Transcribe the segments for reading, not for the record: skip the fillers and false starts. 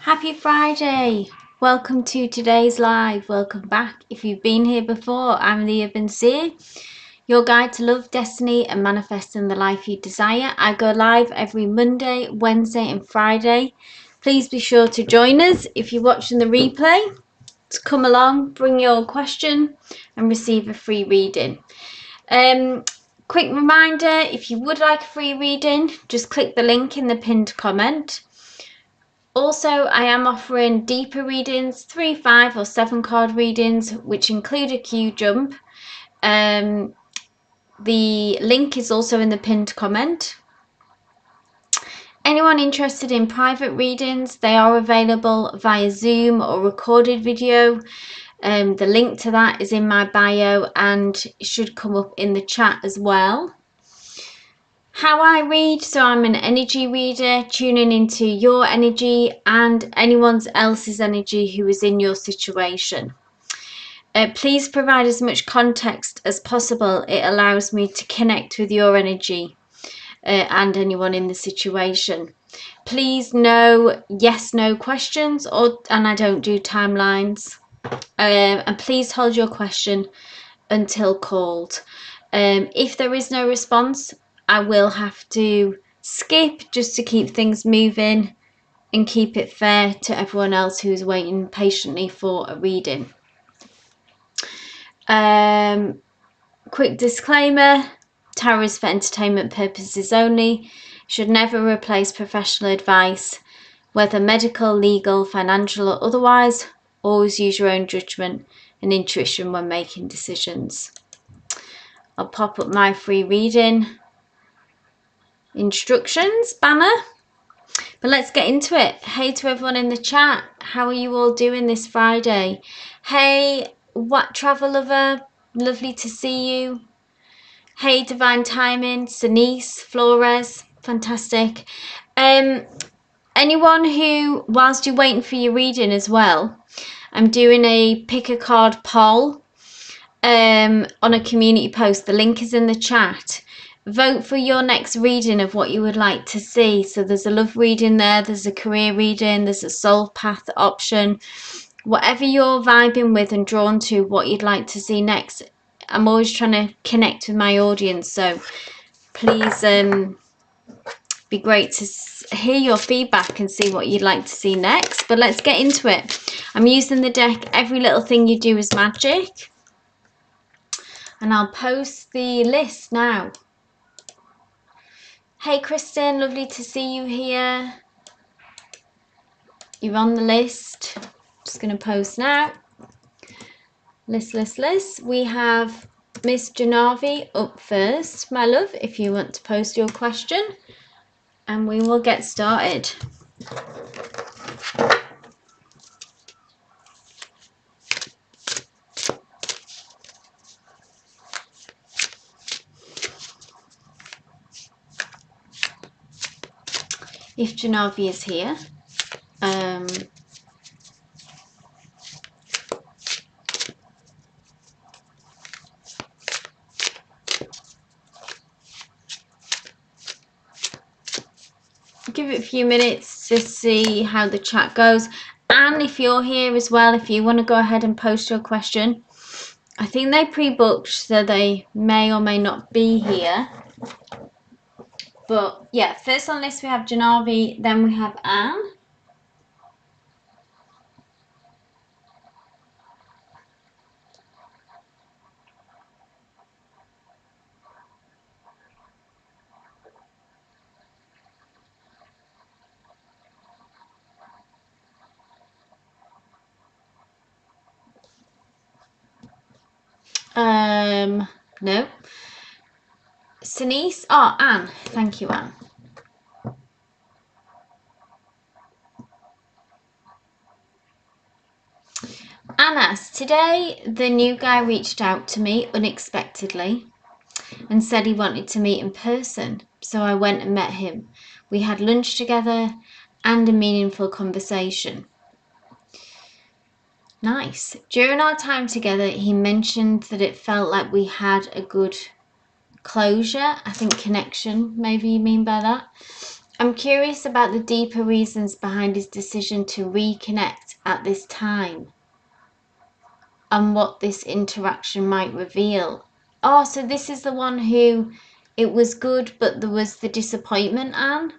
Happy Friday! Welcome to today's live. Welcome back. If you've been here before, I'm the Urban Seer, your guide to love, destiny and manifesting the life you desire. I go live every Monday, Wednesday and Friday. Please be sure to join us if you're watching the replay. To come along, bring your question and receive a free reading. Quick reminder, if you would like a free reading, just click the link in the pinned comment. Also, I am offering deeper readings, 3, 5 or 7 card readings, which include a Q jump. The link is also in the pinned comment. Anyone interested in private readings, they are available via Zoom or recorded video. The link to that is in my bio and it should come up in the chat as well. How I read, so I'm an energy reader, tuning into your energy and anyone else's energy who is in your situation. Please provide as much context as possible. It allows me to connect with your energy and anyone in the situation. Please no yes no questions, and I don't do timelines. And please hold your question until called. If there is no response, I will have to skip just to keep things moving and keep it fair to everyone else who's waiting patiently for a reading. Quick disclaimer, tarot is for entertainment purposes only, should never replace professional advice, whether medical, legal, financial or otherwise. Always use your own judgment and intuition when making decisions. I'll pop up my free reading instructions banner, but let's get into it. Hey to everyone in the chat, how are you all doing this Friday? Hey, what travel lover, lovely to see you. Hey, divine timing, Denise, Flores, fantastic. Anyone who, whilst you're waiting for your reading as well, I'm doing a pick a card poll on a community post. The link is in the chat. Vote for your next reading of what you would like to see. So there's a love reading there, there's a career reading, there's a soul path option. Whatever you're vibing with and drawn to, what you'd like to see next. I'm always trying to connect with my audience, so please be great to hear your feedback and see what you'd like to see next. But let's get into it. I'm using the deck Every Little Thing You Do Is Magic, and I'll post the list now. Hey Kristen, lovely to see you here. You're on the list. Just going to post now. List. We have Miss Janavi up first, my love, if you want to post your question, and we will get started. If Janavi is here, give it a few minutes to see how the chat goes. And if you're here as well, if you want to go ahead and post your question, I think they pre-booked, so they may or may not be here. But yeah, first on the list we have Janavi, then we have Anne. No. Denise, oh, Anne. Thank you, Anne. Annas, today the new guy reached out to me unexpectedly and said he wanted to meet in person. So I went and met him. We had lunch together and a meaningful conversation. Nice. During our time together, he mentioned that it felt like we had a good closure. I think connection, maybe you mean by that. I'm curious about the deeper reasons behind his decision to reconnect at this time and what this interaction might reveal. Oh, so this is the one who it was good, but there was the disappointment, Anne.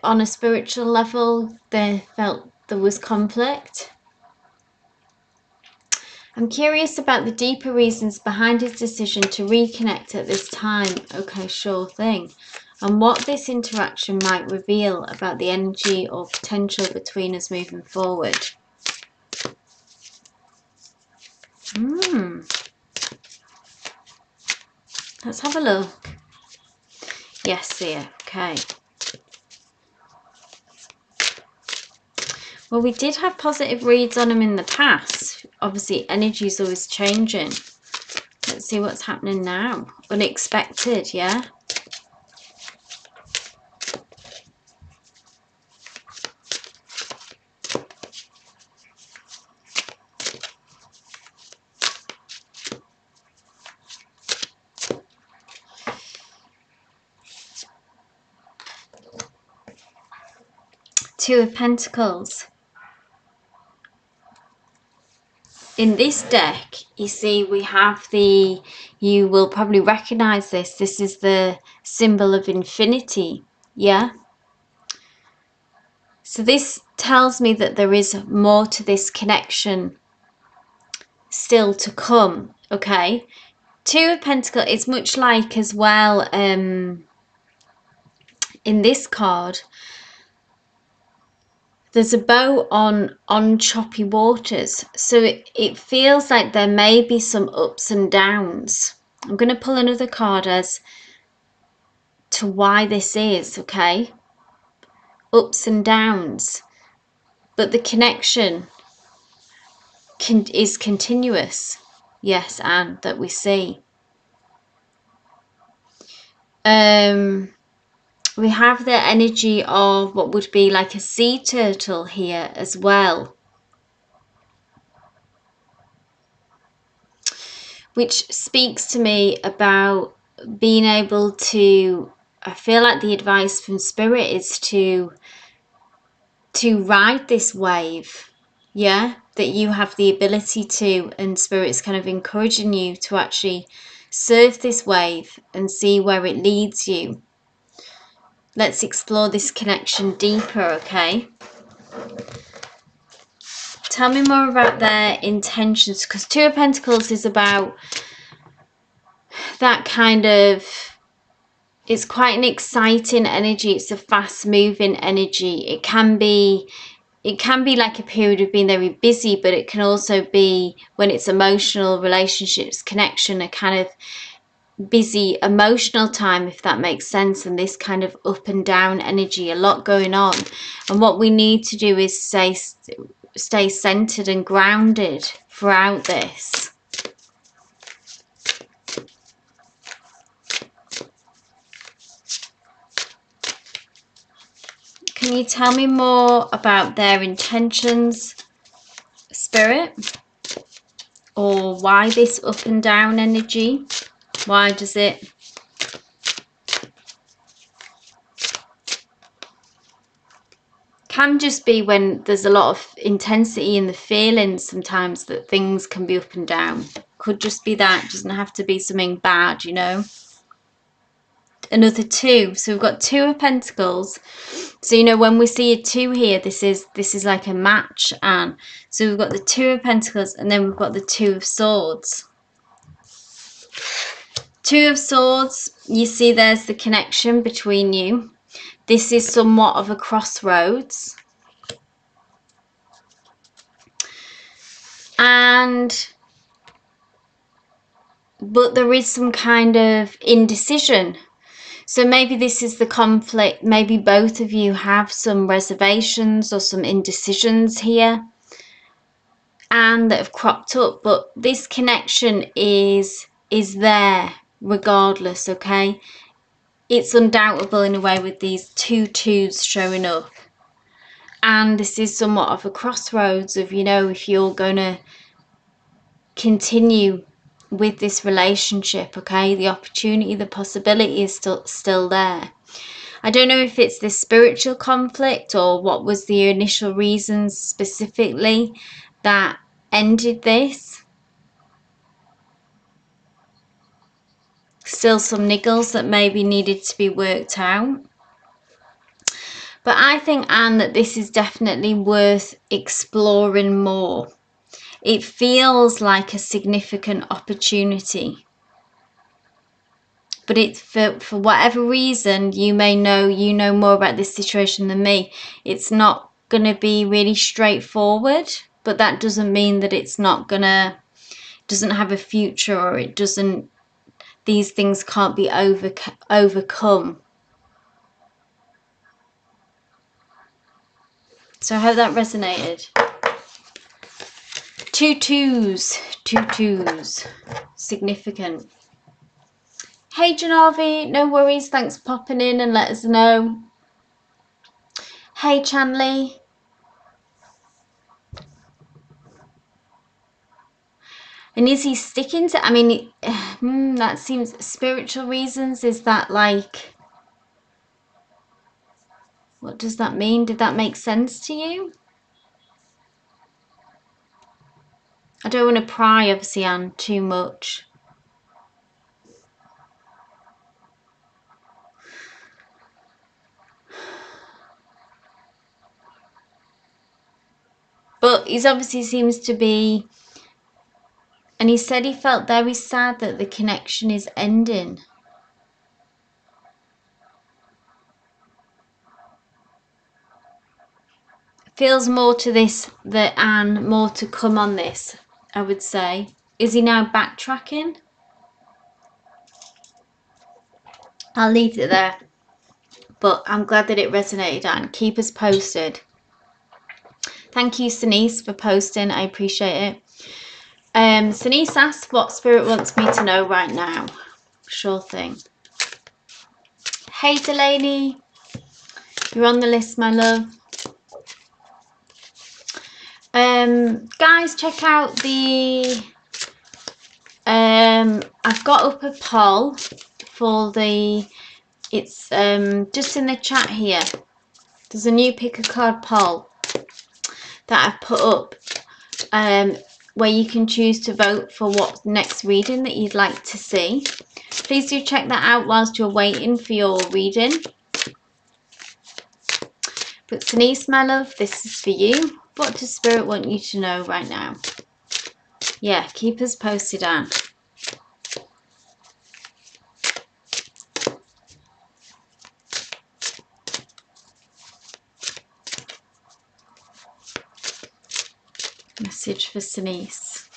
On a spiritual level, they felt there was conflict. I'm curious about the deeper reasons behind his decision to reconnect at this time. Okay, sure thing. And what this interaction might reveal about the energy or potential between us moving forward. Let's have a look. Yes, Seer. Okay. Well, we did have positive reads on him in the past. Obviously, energy is always changing. Let's see what's happening now. Unexpected, yeah? Two of Pentacles. In this deck, you see, we have you will probably recognize this. This is the symbol of infinity, yeah? So this tells me that there is more to this connection still to come, okay? Two of Pentacles, it's much like as well, in this card, there's a boat on choppy waters, so it feels like there may be some ups and downs. I'm going to pull another card as to why this is, okay? Ups and downs, but the connection is continuous. Yes, Anne, that we see. We have the energy of what would be like a sea turtle here as well, which speaks to me about being able to, I feel like the advice from Spirit is to ride this wave, yeah, that you have the ability to, and Spirit's kind of encouraging you to actually surf this wave and see where it leads you. Let's explore this connection deeper, okay? Tell me more about their intentions, because Two of Pentacles is about that kind of, it's quite an exciting energy. It's a fast moving energy. It can be like a period of being very busy, but it can also be, when it's emotional, relationships, connection, a kind of busy emotional time, if that makes sense. And this kind of up and down energy, a lot going on, and what we need to do is stay centered and grounded throughout this. Can you tell me more about their intentions, Spirit? Or why this up and down energy? Why does it? Can just be when there's a lot of intensity in the feelings sometimes, that things can be up and down. Could just be that. It doesn't have to be something bad, you know. Another two. So we've got Two of Pentacles. So, you know, when we see a two here, this is like a match, Anne. So we've got the Two of Pentacles, and then we've got the Two of Swords. Two of Swords, you see there's the connection between you. This is somewhat of a crossroads. But there is some kind of indecision. So maybe this is the conflict. Maybe both of you have some reservations or some indecisions here, and that have cropped up. But this connection is there regardless, okay? It's undoubtable in a way with these two twos showing up. And this is somewhat of a crossroads of, you know, if you're going to continue with this relationship, okay? The opportunity, the possibility is still there. I don't know if it's this spiritual conflict or what was the initial reasons specifically that ended this. Still some niggles that maybe needed to be worked out. But I think, Anne, that this is definitely worth exploring more. It feels like a significant opportunity. But it's for whatever reason, you know more about this situation than me. It's not going to be really straightforward, but that doesn't mean that it's not doesn't have a future, or it doesn't, these things can't be overcome. So I hope that resonated. Two twos, significant. Hey Janavi, no worries, thanks for popping in and let us know. Hey Chanley. And is he sticking to, I mean, that seems, spiritual reasons, is that like, what does that mean? Did that make sense to you? I don't want to pry, obviously, Anne, too much. But he's obviously seems to be, and he said he felt very sad that the connection is ending. Feels more to this, that Anne, more to come on this, I would say. Is he now backtracking? I'll leave it there. But I'm glad that it resonated, Anne. Keep us posted. Thank you, Denise, for posting. I appreciate it. Denise asked what Spirit wants me to know right now. Sure thing. Hey, Delaney. You're on the list, my love. Guys, check out the... I've got up a poll for the... It's just in the chat here. There's a new pick a card poll that I've put up, where you can choose to vote for what next reading that you'd like to see. Please do check that out whilst you're waiting for your reading. But Denise, my love, this is for you. What does Spirit want you to know right now? Yeah, keep us posted, Anne. Message for Denise.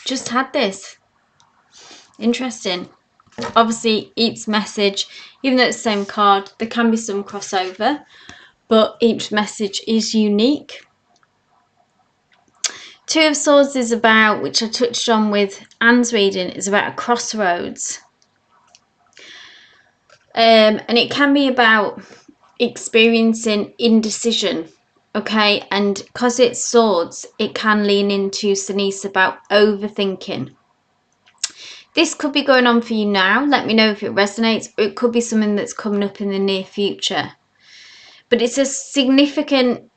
Just had this. Interesting. Obviously, each message, even though it's the same card, there can be some crossover, but each message is unique. Two of Swords is about, which I touched on with Anne's reading, is about a crossroads. And it can be about experiencing indecision, okay? And because it's Swords, it can lean into Denise about overthinking. This could be going on for you now. Let me know if it resonates. It could be something that's coming up in the near future. But it's a significant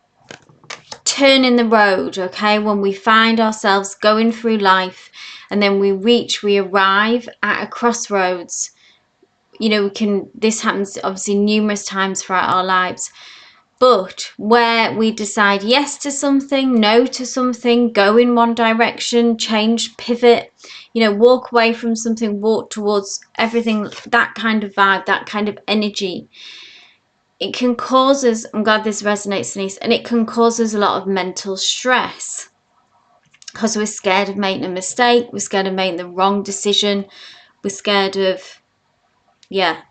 turn in the road, okay? When we find ourselves going through life and then we arrive at a crossroads. You know, this happens obviously numerous times throughout our lives. But where we decide yes to something, no to something, go in one direction, change, pivot, you know, walk away from something, walk towards everything, that kind of vibe, that kind of energy. It can cause us, I'm glad this resonates, Denise, and it can cause us a lot of mental stress because we're scared of making a mistake, we're scared of making the wrong decision, we're scared of, yeah,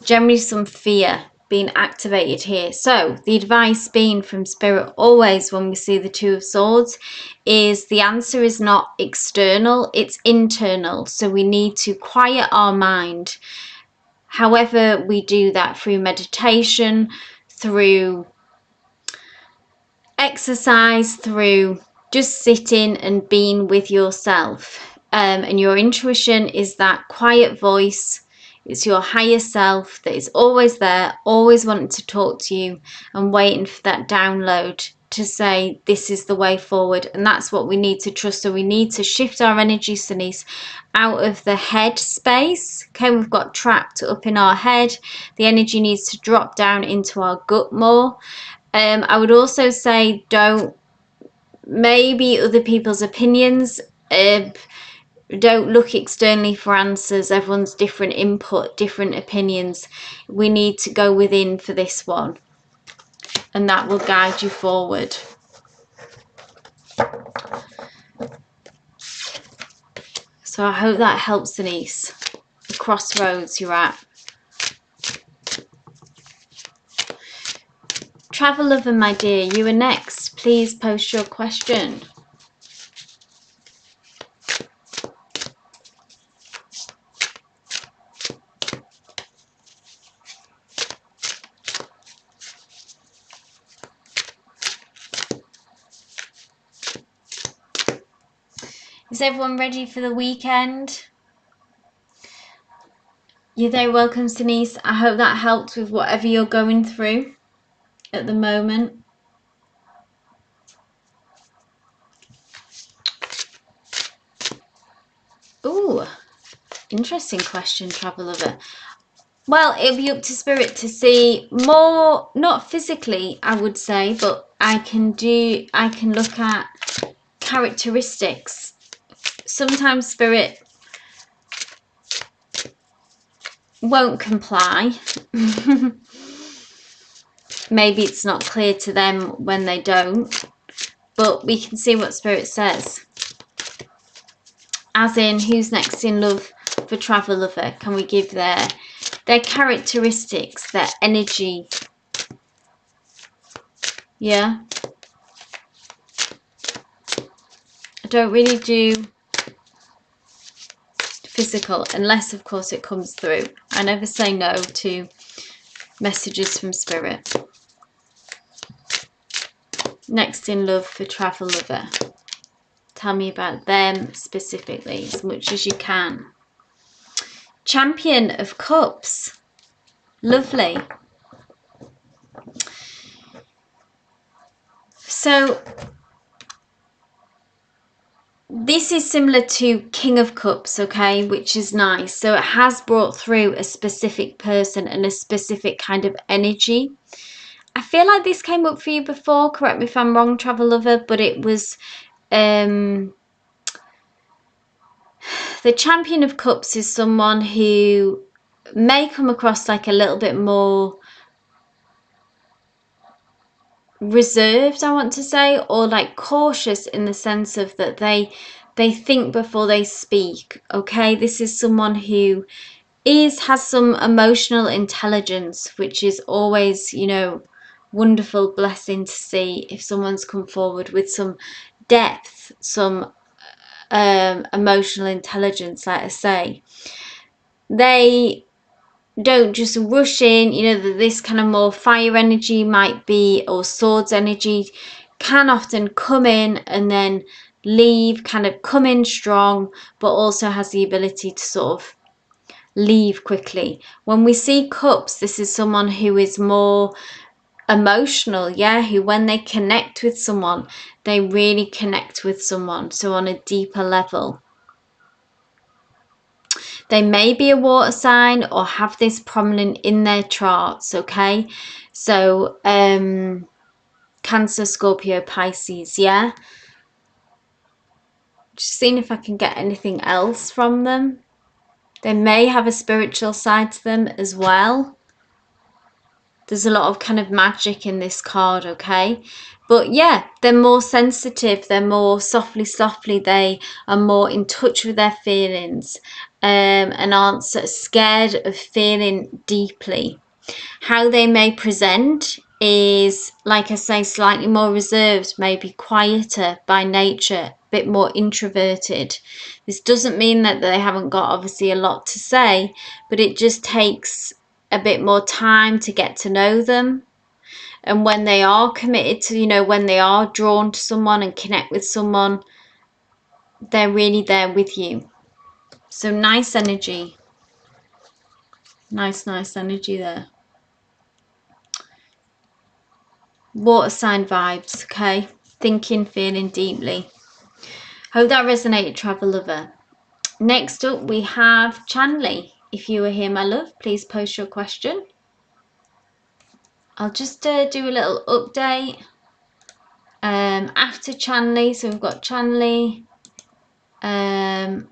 generally some fear being activated here. So the advice being from Spirit always when we see the Two of Swords is the answer is not external, it's internal. So we need to quiet our mind. However we do that, through meditation, through exercise, through just sitting and being with yourself. And your intuition is that quiet voice. It's your higher self that is always there, always wanting to talk to you and waiting for that download to say, this is the way forward. And that's what we need to trust. So we need to shift our energy, Denise, out of the head space. Okay, we've got trapped up in our head. The energy needs to drop down into our gut more. I would also say, don't maybe other people's opinions. Don't look externally for answers. Everyone's different input, different opinions. We need to go within for this one, and that will guide you forward. So I hope that helps, Denise. The crossroads you're at. Travel lover, my dear, you are next. Please post your question. Is everyone ready for the weekend? You're very welcome, Denise. I hope that helped with whatever you're going through at the moment. Ooh, interesting question, travel lover. Well, it'll be up to spirit to see more, not physically, I would say, but I can look at characteristics. Sometimes spirit won't comply. Maybe it's not clear to them when they don't, but we can see what spirit says. As in, who's next in love for travel lover? Can we give their characteristics, their energy? Yeah. I don't really do physical unless, of course, it comes through. I never say no to messages from spirit. Next in love for travel lover. Tell me about them specifically as much as you can. Champion of Cups. Lovely. So this is similar to King of Cups, okay, which is nice. So it has brought through a specific person and a specific kind of energy. I feel like this came up for you before, correct me if I'm wrong, travel lover, but it was the Champion of Cups is someone who may come across like a little bit more reserved, I want to say, or like cautious in the sense of that they think before they speak. Okay, this is someone who has some emotional intelligence, which is always, you know, wonderful blessing to see if someone's come forward with some depth, some emotional intelligence. Like I say, they don't just rush in. You know, this kind of more fire energy might be, or swords energy can often come in and then leave, kind of come in strong, but also has the ability to sort of leave quickly. When we see cups, this is someone who is more emotional, yeah, who when they connect with someone, they really connect with someone, so on a deeper level. They may be a water sign or have this prominent in their charts, okay? So Cancer, Scorpio, Pisces, yeah. Just seeing if I can get anything else from them. They may have a spiritual side to them as well. There's a lot of kind of magic in this card, okay? But yeah, they're more sensitive. They're more softly, they are more in touch with their feelings and aren't so scared of feeling deeply. How they may present is, like I say, slightly more reserved, maybe quieter by nature, a bit more introverted. This doesn't mean that they haven't got obviously a lot to say, but it just takes a bit more time to get to know them. And when they are committed to, you know, when they are drawn to someone and connect with someone, they're really there with you. So nice energy. Nice energy there. Water sign vibes, okay? Thinking, feeling deeply. Hope that resonated, travel lover. Next up, we have Chanley. If you are here, my love, please post your question. I'll just do a little update. After Chanley, so we've got Chanley. And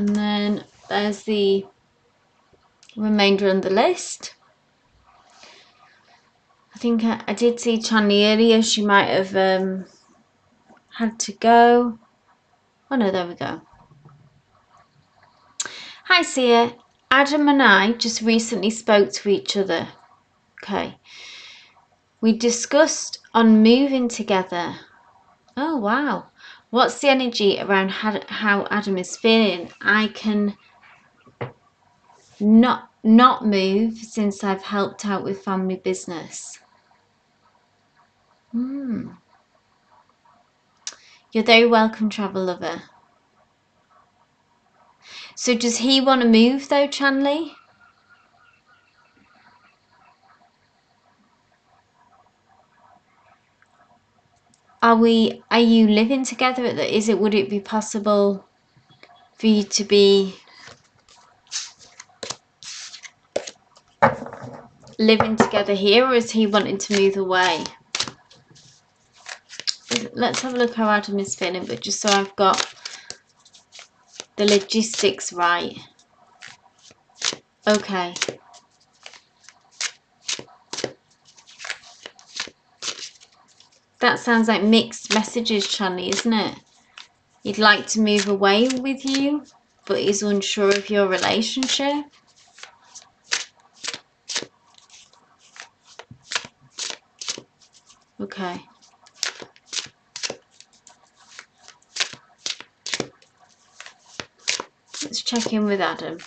then there's the remainder on the list. I think I did see Chanley earlier. She might have had to go. Oh no, there we go. Hi Seer. Adam and I just recently spoke to each other. Okay. We discussed on moving together. Oh wow. What's the energy around how Adam is feeling? I can not move since I've helped out with family business. You're very welcome, travel lover. So does he want to move though, Chanley? Are you living together? Would it be possible for you to be living together here, or is he wanting to move away? Let's have a look how Adam is feeling, but just so I've got the logistics right. Okay. That sounds like mixed messages, Chanley, isn't it? He'd like to move away with you, but he's unsure of your relationship. Okay. Let's check in with Adam.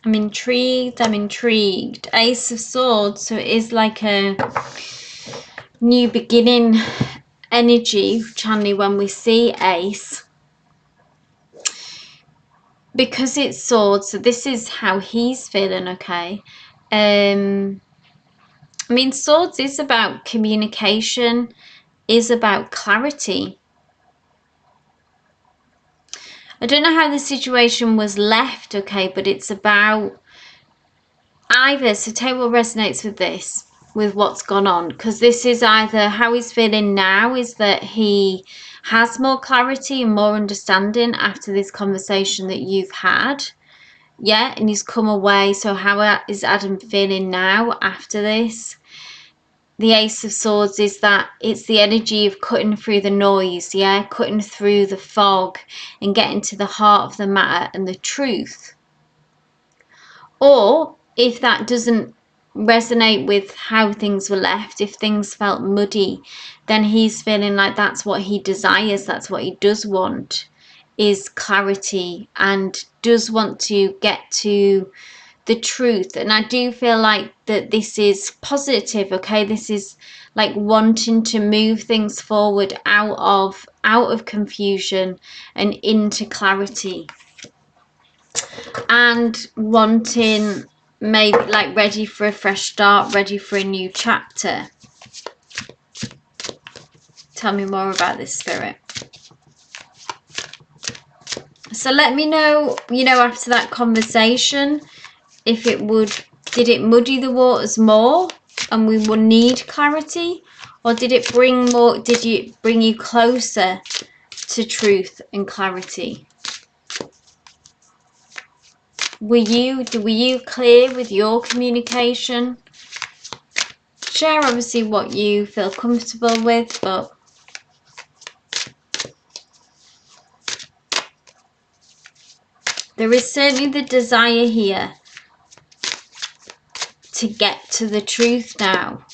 I'm intrigued. Ace of Swords, so it is like a new beginning energy, Chanley, when we see Ace. Because it's swords, so this is how he's feeling, okay? I mean, swords is about communication, is about clarity. I don't know how the situation was left, okay, but it's about either, so tell what resonates with this, with what's gone on, because this is either how he's feeling now is that he has more clarity and more understanding after this conversation that you've had, yeah, and he's come away. So how is Adam feeling now after this? The Ace of Swords is that it's the energy of cutting through the noise, yeah, cutting through the fog and getting to the heart of the matter and the truth. Or if that doesn't resonate with how things were left, if things felt muddy, then he's feeling like that's what he desires, that's what he does want, is clarity, and does want to get to the truth. And I do feel like that this is positive, okay? This is like wanting to move things forward out of confusion and into clarity, and wanting maybe like ready for a fresh start, ready for a new chapter. Tell me more about this, Spirit. So let me know, you know, after that conversation, if did it muddy the waters more and we will need clarity, or did it bring you closer to truth and clarity? Were you clear with your communication? share obviously what you feel comfortable with, but there is certainly the desire here to get to the truth now.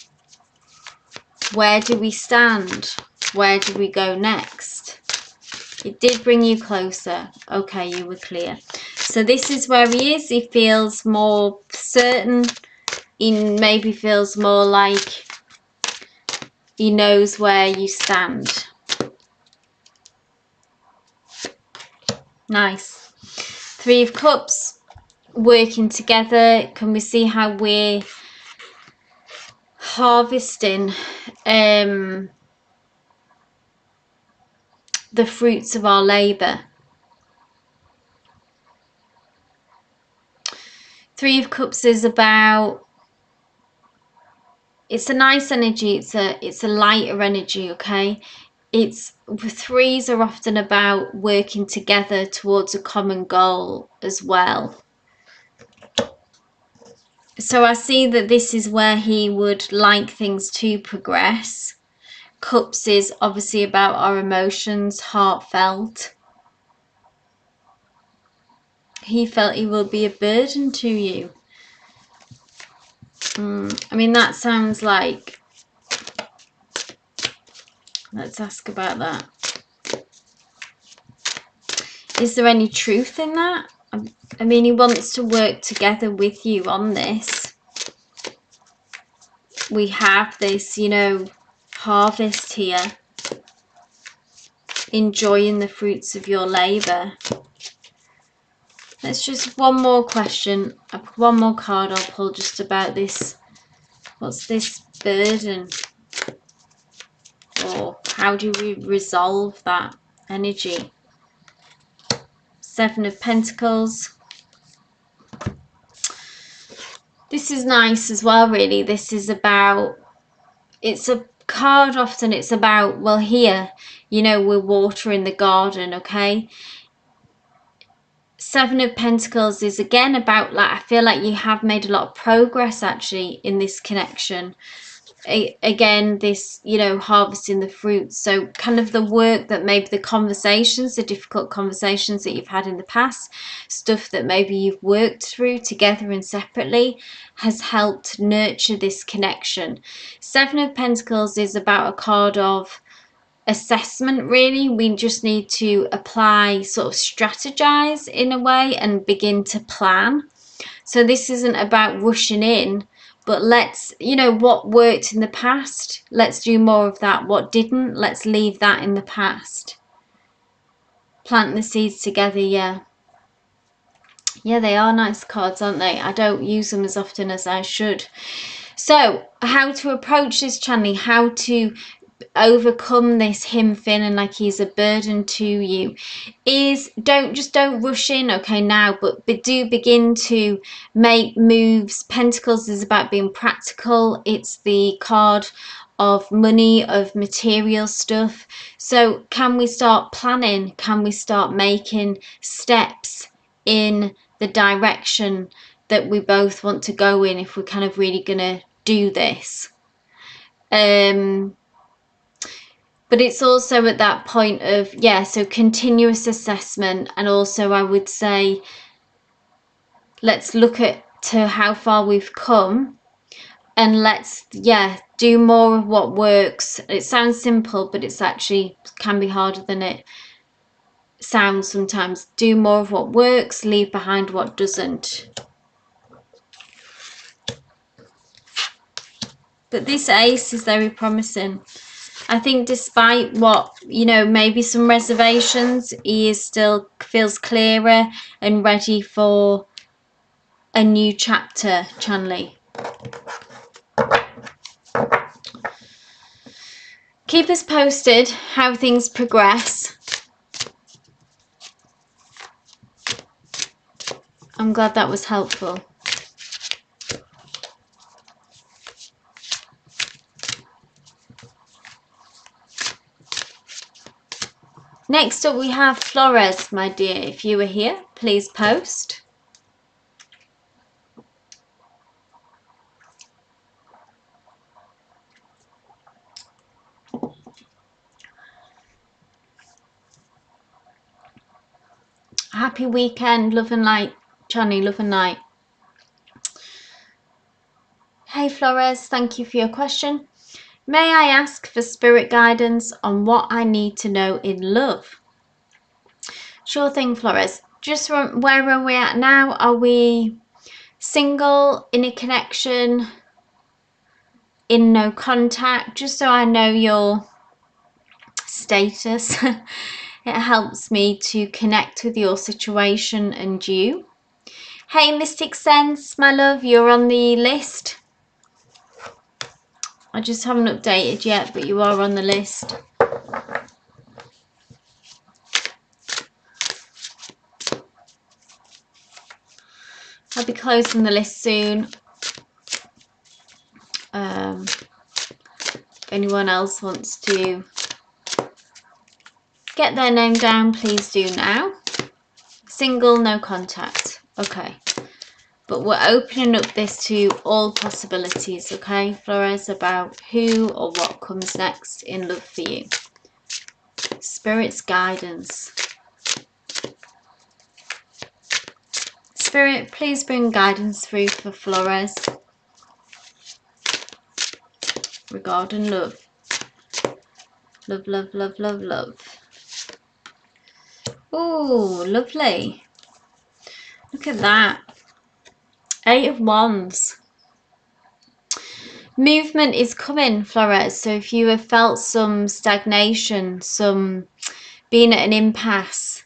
Where do we stand? Where do we go next? It did bring you closer. Okay, you were clear. So this is where he is. He feels more certain. He maybe feels more like he knows where you stand. Nice. Three of Cups, working together. Can we see how we're harvesting the fruits of our labour? Three of Cups is about, it's a nice energy, it's a lighter energy, okay? It's, threes are often about working together towards a common goal as well. So I see that this is where he would like things to progress. Cups is obviously about our emotions, heartfelt. He felt he will be a burden to you. I mean, that sounds like, let's ask about that. Is there any truth in that? I mean, he wants to work together with you on this. We have this, you know, harvest here. Enjoying the fruits of your labour. Let's just, one more question, one more card I'll pull just about this. What's this burden? Or how do we resolve that energy? Seven of Pentacles. This is nice as well, really. This is about, it's a card often, it's about, well, here, you know, we're watering the garden, okay? Seven of Pentacles is again about, like, I feel like you have made a lot of progress actually in this connection. Again, this, you know, harvesting the fruits. So kind of the work that maybe the conversations, the difficult conversations that you've had in the past, stuff that maybe you've worked through together and separately, has helped nurture this connection. Seven of Pentacles is about a card of assessment, really. We just need to apply, sort of strategize in a way and begin to plan. So this isn't about rushing in, but let's, you know, what worked in the past, let's do more of that. What didn't, let's leave that in the past. Plant the seeds together. Yeah, they are nice cards, aren't they? I don't use them as often as I should. So how to approach this channeling, how to overcome this, him feeling like he's a burden to you, is don't rush in, okay, now, but do begin to make moves. Pentacles is about being practical. It's the card of money, of material stuff. So can we start planning? Can we start making steps in the direction that we both want to go in, if we're kind of really gonna do this? But it's also at that point of, yeah, so continuous assessment. And also I would say, let's look at to how far we've come, and let's, yeah, do more of what works. It sounds simple, but it's actually can be harder than it sounds sometimes. Do more of what works, leave behind what doesn't. But this ace is very promising. I think despite what, you know, maybe some reservations, he is still feels clearer and ready for a new chapter, Chanley. Keep us posted how things progress. I'm glad that was helpful. Next up we have Flores, my dear. If you were here, please post. Happy weekend, love and light. Chani, love and light. Hey Flores, thank you for your question. May I ask for spirit guidance on what I need to know in love? Sure thing, Flores. Just from where are we at now? Are we single, in a connection, in no contact? Just so I know your status. It helps me to connect with your situation and you. Hey Mystic Sense, my love, you're on the list. I just haven't updated yet, but you are on the list. I'll be closing the list soon. If anyone else wants to get their name down, please do now. Single, no contact. Okay. But we're opening up this to all possibilities, okay, Flores, about who or what comes next in love for you. Spirit's guidance. Spirit, please bring guidance through for Flores regarding love. Love, love, love, love, love. Oh, lovely. Look at that. 8 of Wands. Movement is coming, Flores. So if you have felt some stagnation, some being at an impasse,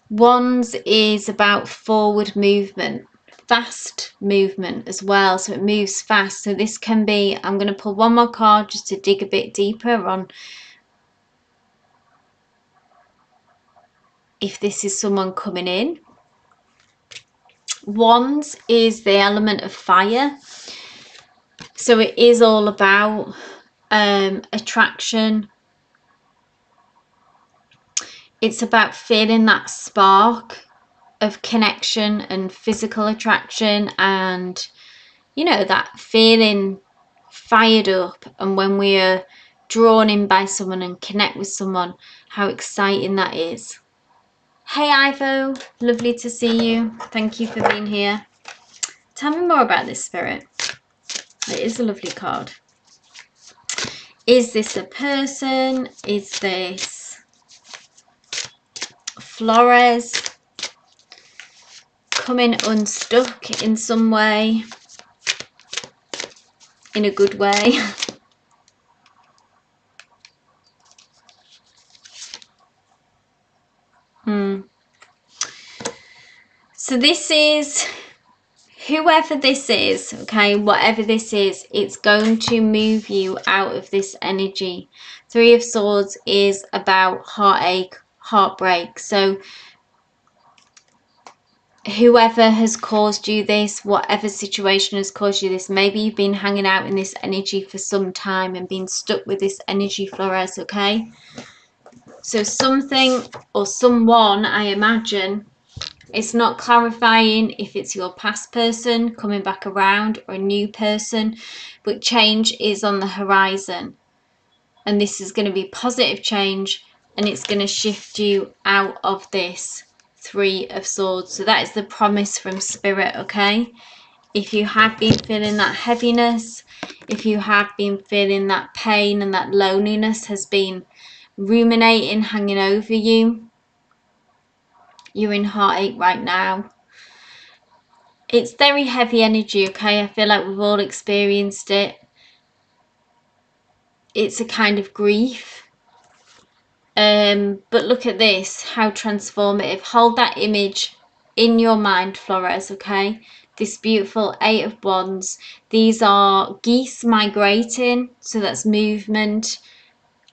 Wands is about forward movement, fast movement as well. So it moves fast. So this can be, I'm going to pull one more card just to dig a bit deeper on if this is someone coming in. Wands is the element of fire. So it is all about attraction. It's about feeling that spark of connection and physical attraction, and you know, that feeling fired up, and when we are drawn in by someone and connect with someone, how exciting that is. Hey Ivo, lovely to see you. Thank you for being here. Tell me more about this, Spirit. It is a lovely card. Is this a person? Is this Flores coming unstuck in some way? In a good way? So this is, whoever this is, okay, whatever this is, it's going to move you out of this energy. 3 of Swords is about heartache, heartbreak. So whoever has caused you this, whatever situation has caused you this, maybe you've been hanging out in this energy for some time and been stuck with this energy, Flores, okay? So something or someone, I imagine, it's not clarifying if it's your past person coming back around or a new person, but change is on the horizon. And this is going to be positive change, and it's going to shift you out of this 3 of Swords. So that is the promise from Spirit, okay? If you have been feeling that heaviness, if you have been feeling that pain and that loneliness has been ruminating, hanging over you, you're in heartache right now. It's very heavy energy, okay? I feel like we've all experienced it. It's a kind of grief. But look at this, how transformative. Hold that image in your mind, Flores, okay? This beautiful 8 of Wands. These are geese migrating, so that's movement.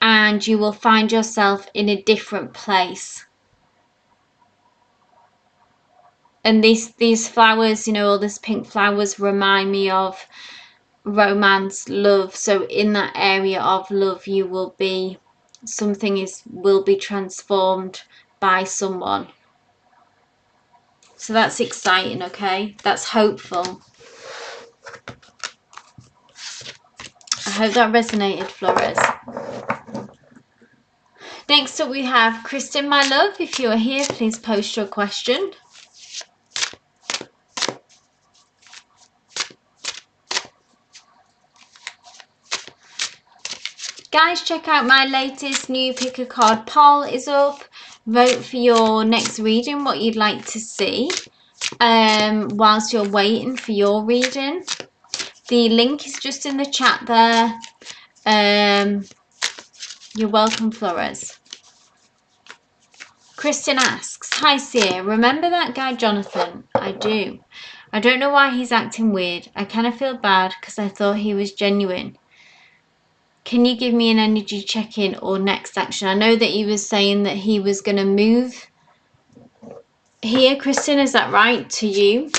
And you will find yourself in a different place. And these flowers, you know, all these pink flowers remind me of romance, love. So in that area of love, you will be, something will be transformed by someone. So that's exciting, okay? That's hopeful. I hope that resonated, Flores. Next up we have Kristen, my love. If you are here, please post your question. Guys, check out my latest new pick a card poll is up. Vote for your next reading, what you'd like to see whilst you're waiting for your reading. The link is just in the chat there. You're welcome, Flores. Kristen asks, hi Seer, remember that guy Jonathan? I do. I don't know why he's acting weird. I kind of feel bad because I thought he was genuine. Can you give me an energy check-in or next action? I know that he was saying that he was going to move here, Kristen, is that right, to you?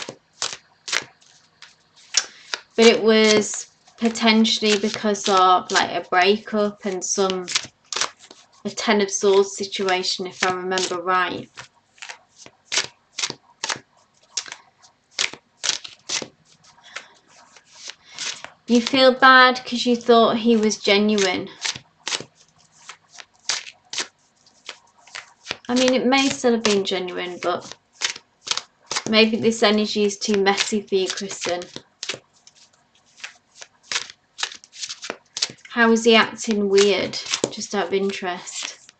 But it was potentially because of like a breakup and a Ten of Swords situation, if I remember right. You feel bad because you thought he was genuine. I mean, it may still have been genuine, but maybe this energy is too messy for you, Kristen. How is he acting weird? Just out of interest.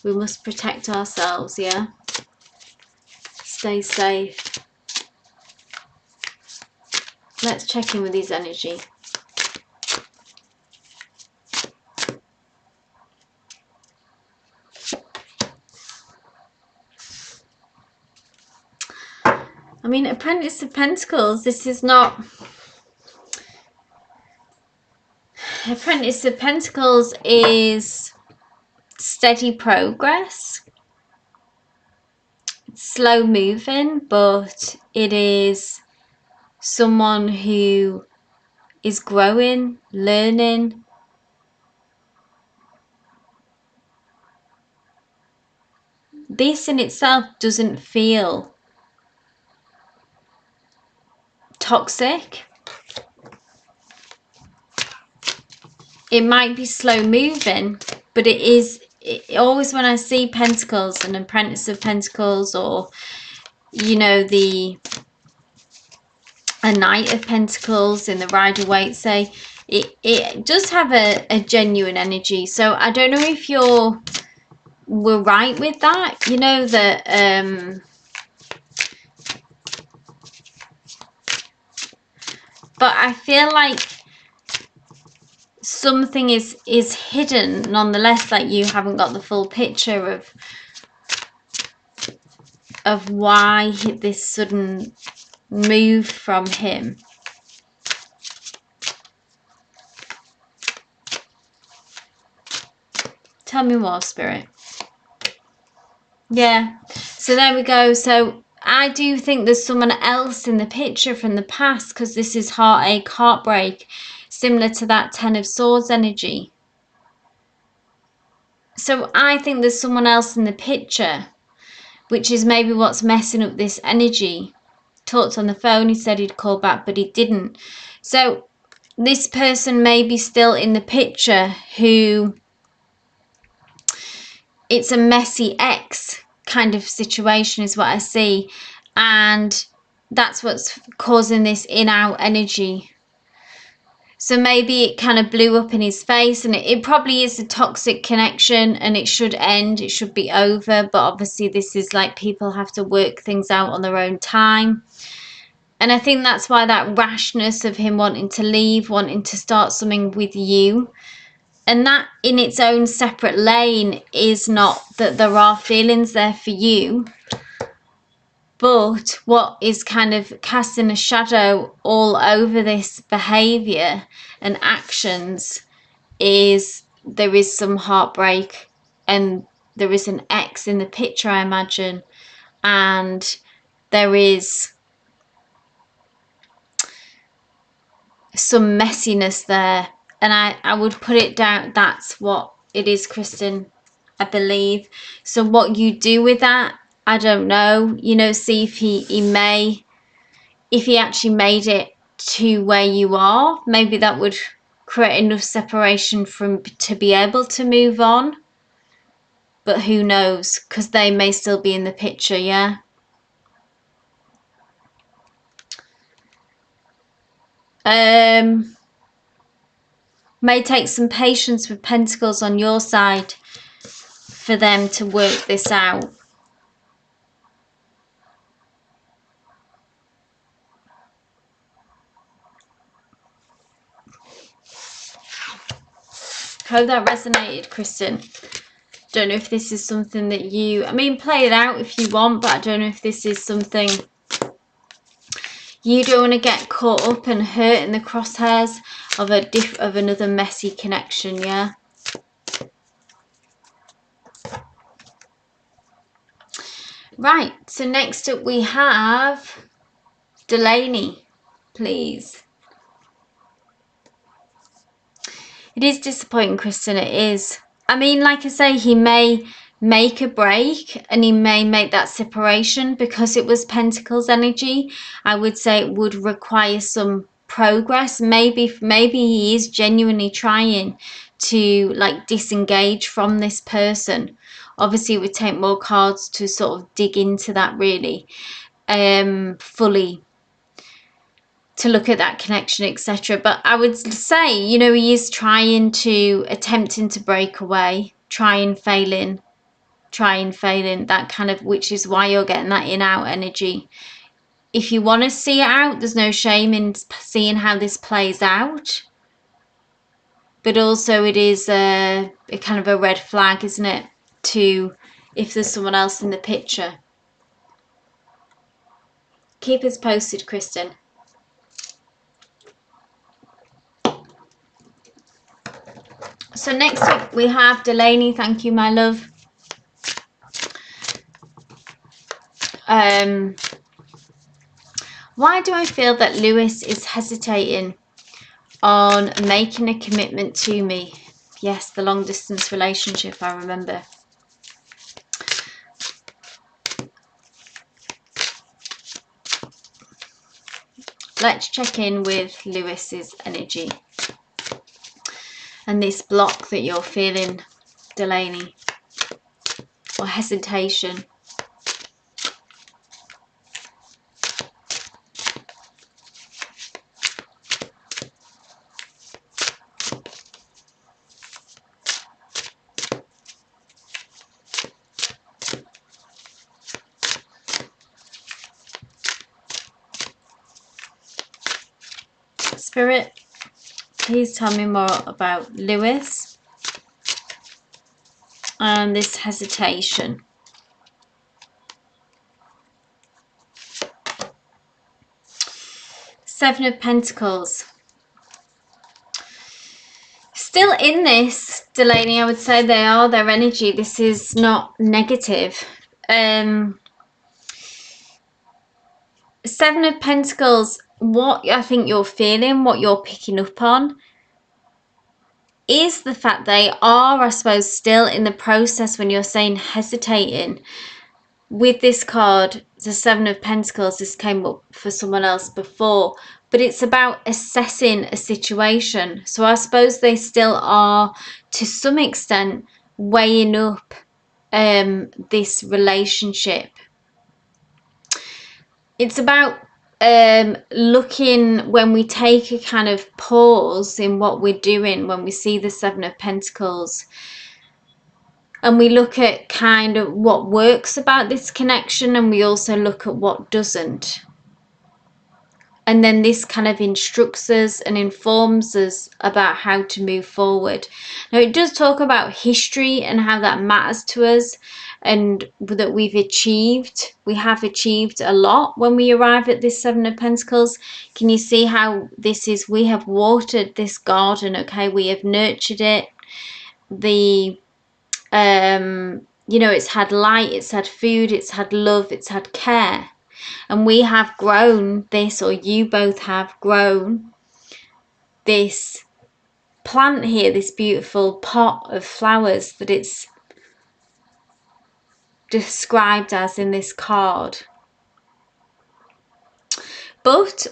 We must protect ourselves, yeah? Stay safe. Let's check in with his energy. I mean, Apprentice of Pentacles, this is not... Apprentice of Pentacles is steady progress. It's slow moving, but it is someone who is growing, learning. This in itself doesn't feel toxic. It might be slow moving, but it is always when I see Pentacles and Apprentice of Pentacles, or you know, a Knight of Pentacles in the Rider-Waite, say it does have a genuine energy. So I don't know if we're right with that, you know, that but I feel like something is hidden nonetheless, like you haven't got the full picture of why this sudden move from him. Tell me more, Spirit. Yeah, so there we go. So I do think there's someone else in the picture from the past, because this is heartache, heartbreak, similar to that Ten of Swords energy. So I think there's someone else in the picture, which is maybe what's messing up this energy. Talked on the phone, he said he'd call back, but he didn't. So this person may be still in the picture who... It's a messy ex kind of situation is what I see. And that's what's causing this in-out energy. So maybe it kind of blew up in his face, and it probably is a toxic connection, and it should end. It should be over. But obviously this is like people have to work things out on their own time. And I think that's why that rashness of him wanting to leave, wanting to start something with you. And that in its own separate lane is not that there are feelings there for you. But what is kind of casting a shadow all over this behaviour and actions is there is some heartbreak, and there is an ex in the picture, I imagine. And there is some messiness there. And I would put it down, that's what it is, Kristen, I believe. So what you do with that, I don't know. You know, see if if he actually made it to where you are. Maybe that would create enough separation to be able to move on. but who knows, because they may still be in the picture. Yeah. May take some patience with Pentacles on your side for them to work this out. Hope that resonated, Kristen. Don't know if this is something that you, I mean, play it out if you want, but I don't know if this is something you don't want to get caught up and hurt in the crosshairs of another messy connection. Yeah. Right, so next up we have Delaney, please. It is disappointing, Kristen, it is. I mean, like I say, he may make a break and he may make that separation because it was Pentacles energy. I would say it would require some progress. Maybe he is genuinely trying to like disengage from this person. Obviously, it would take more cards to sort of dig into that really fully, to look at that connection, etc. But I would say, you know, he is attempting to break away, trying, failing, that kind of, which is why you're getting that in-out energy. If you want to see it out, there's no shame in seeing how this plays out. But also it is a kind of a red flag, isn't it, to if there's someone else in the picture. Keep us posted, Kristen. So next up we have Delaney. Thank you, my love. Why do I feel that Lewis is hesitating on making a commitment to me? Yes, the long distance relationship, I remember. Let's check in with Lewis's energy and this block that you're feeling, Delaney, or hesitation. Spirit, please tell me more about Lewis and this hesitation. Seven of Pentacles. Still in this, Delaney, I would say they are their energy. This is not negative. Seven of Pentacles, what I think you're feeling, what you're picking up on, is the fact they are, I suppose, still in the process when you're saying hesitating. With this card, the Seven of Pentacles, this came up for someone else before, but it's about assessing a situation. So I suppose they still are, to some extent, weighing up this relationship. It's about looking, when we take a kind of pause in what we're doing, when we see the Seven of Pentacles, and we look at kind of what works about this connection, and we also look at what doesn't. And then this kind of instructs us and informs us about how to move forward. Now, it does talk about history and how that matters to us, and that we have achieved a lot when we arrive at this Seven of Pentacles. Can you see how this is, we have watered this garden, okay? We have nurtured it. You know, it's had light, it's had food, it's had love, it's had care. And we have grown this, or you both have grown this plant here, this beautiful pot of flowers that it's described as in this card. But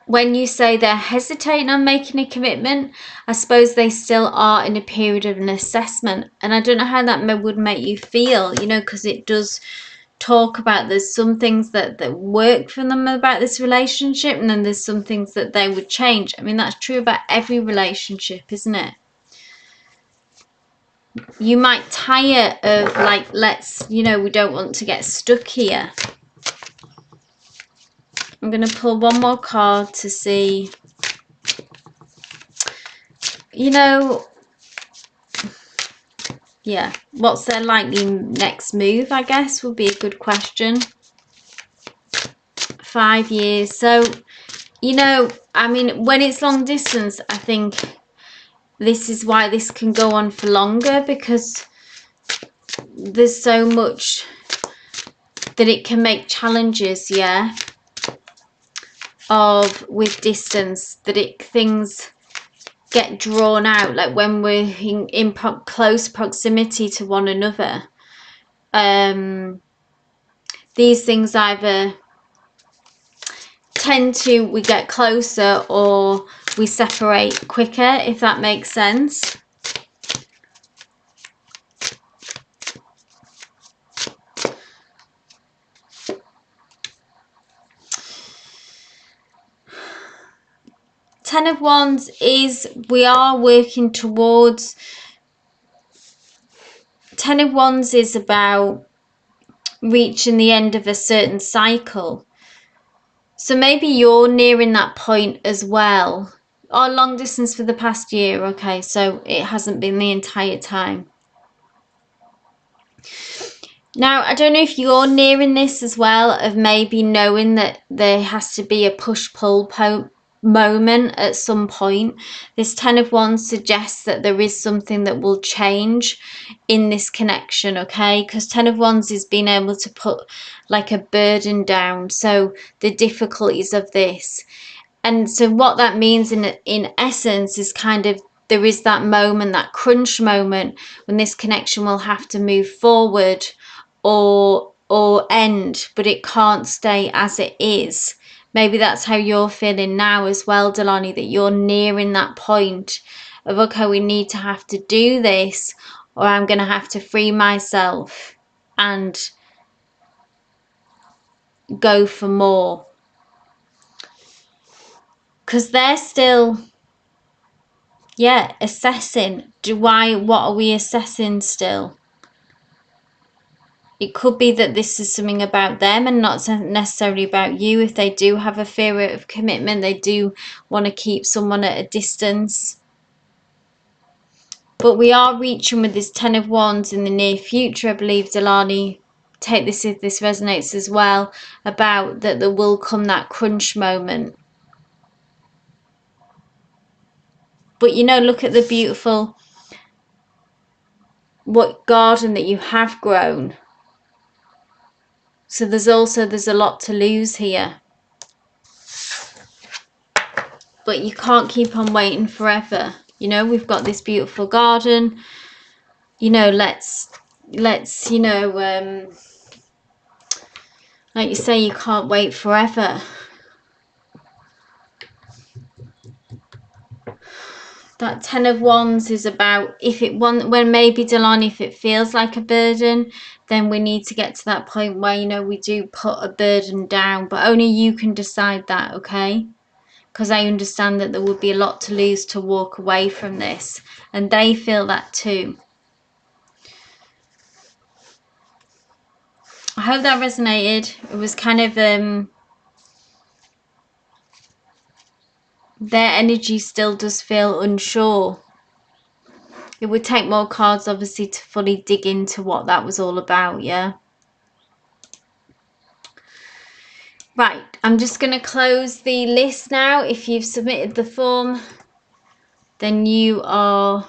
when you say they're hesitating on making a commitment, I suppose they still are in a period of an assessment. And I don't know how that would make you feel, you know, because it does talk about there's some things that work for them about this relationship, and then there's some things that they would change. I mean, that's true about every relationship, isn't it? You might tire of, like, let's, you know, we don't want to get stuck here. I'm going to pull one more card to see, you know, yeah, what's their likely next move, I guess, would be a good question. 5 years. So, you know, I mean, when it's long distance, I think this is why this can go on for longer, because there's so much that it can make challenges, yeah, of with distance, that things get drawn out, like when we're in close proximity to one another. These things either we get closer or we separate quicker, if that makes sense. Ten of Wands is, we are working towards, Ten of Wands is about reaching the end of a certain cycle. So maybe you're nearing that point as well. Or long distance for the past year, okay, so it hasn't been the entire time. Now, I don't know if you're nearing this as well, of maybe knowing that there has to be a push-pull moment at some point. This Ten of Wands suggests that there is something that will change in this connection, okay? Because Ten of Wands is being able to put like a burden down, so the difficulties of this. And so what that means in essence is kind of, there is that moment, that crunch moment, when this connection will have to move forward or end, but it can't stay as it is. Maybe that's how you're feeling now as well, Delani, that you're nearing that point of, okay, we need to have to do this, or I'm going to have to free myself and go for more. Because they're still, yeah, assessing. What are we assessing still? It could be that this is something about them and not necessarily about you. If they do have a fear of commitment, they do want to keep someone at a distance. But we are reaching with this Ten of Wands in the near future, I believe, Delani. Take this if this resonates as well, about that there will come that crunch moment. But, you know, look at the beautiful garden that you have grown. So there's a lot to lose here. But you can't keep on waiting forever. You know, we've got this beautiful garden. You know, let's you know, like you say, you can't wait forever. That Ten of Wands is about, when maybe, Delani, if it feels like a burden, then we need to get to that point where, you know, we do put a burden down, but only you can decide that, okay? Because I understand that there would be a lot to lose to walk away from this, and they feel that too. I hope that resonated. It was kind of their energy still does feel unsure. It would take more cards, obviously, to fully dig into what that was all about, yeah? Right, I'm just going to close the list now. If you've submitted the form, then you are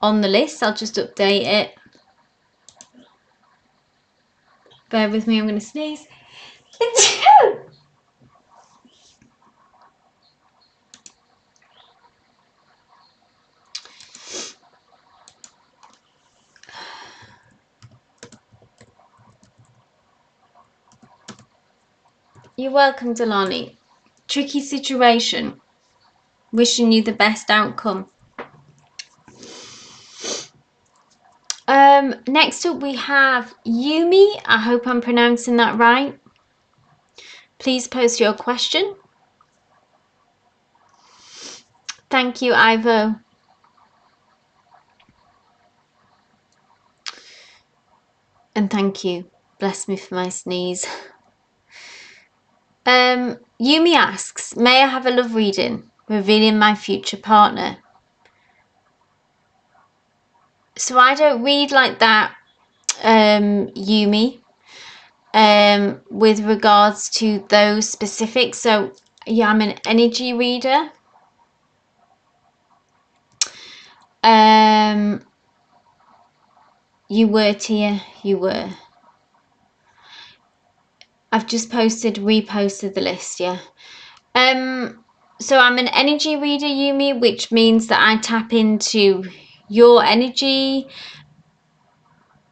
on the list. I'll just update it. Bear with me, I'm going to sneeze. You're welcome, Delani. tricky situation. Wishing you the best outcome. Next up we have Yumi. I hope I'm pronouncing that right. Please post your question. Thank you, Ivo. And thank you. Bless me for my sneeze. Yumi asks, may I have a love reading revealing my future partner? So I don't read like that, Yumi, with regards to those specifics. So yeah, I'm an energy reader. You were, Tia, you were. I've just reposted the list, yeah. So I'm an energy reader, Yumi, which means that I tap into your energy,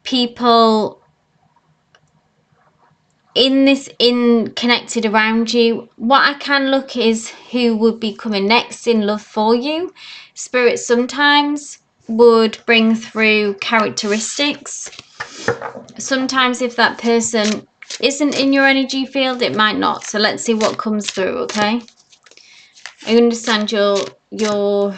people in connected around you. What I can look is who would be coming next in love for you. Spirit sometimes would bring through characteristics. Sometimes if that person isn't in your energy field, it might not. So let's see what comes through, okay? I understand you're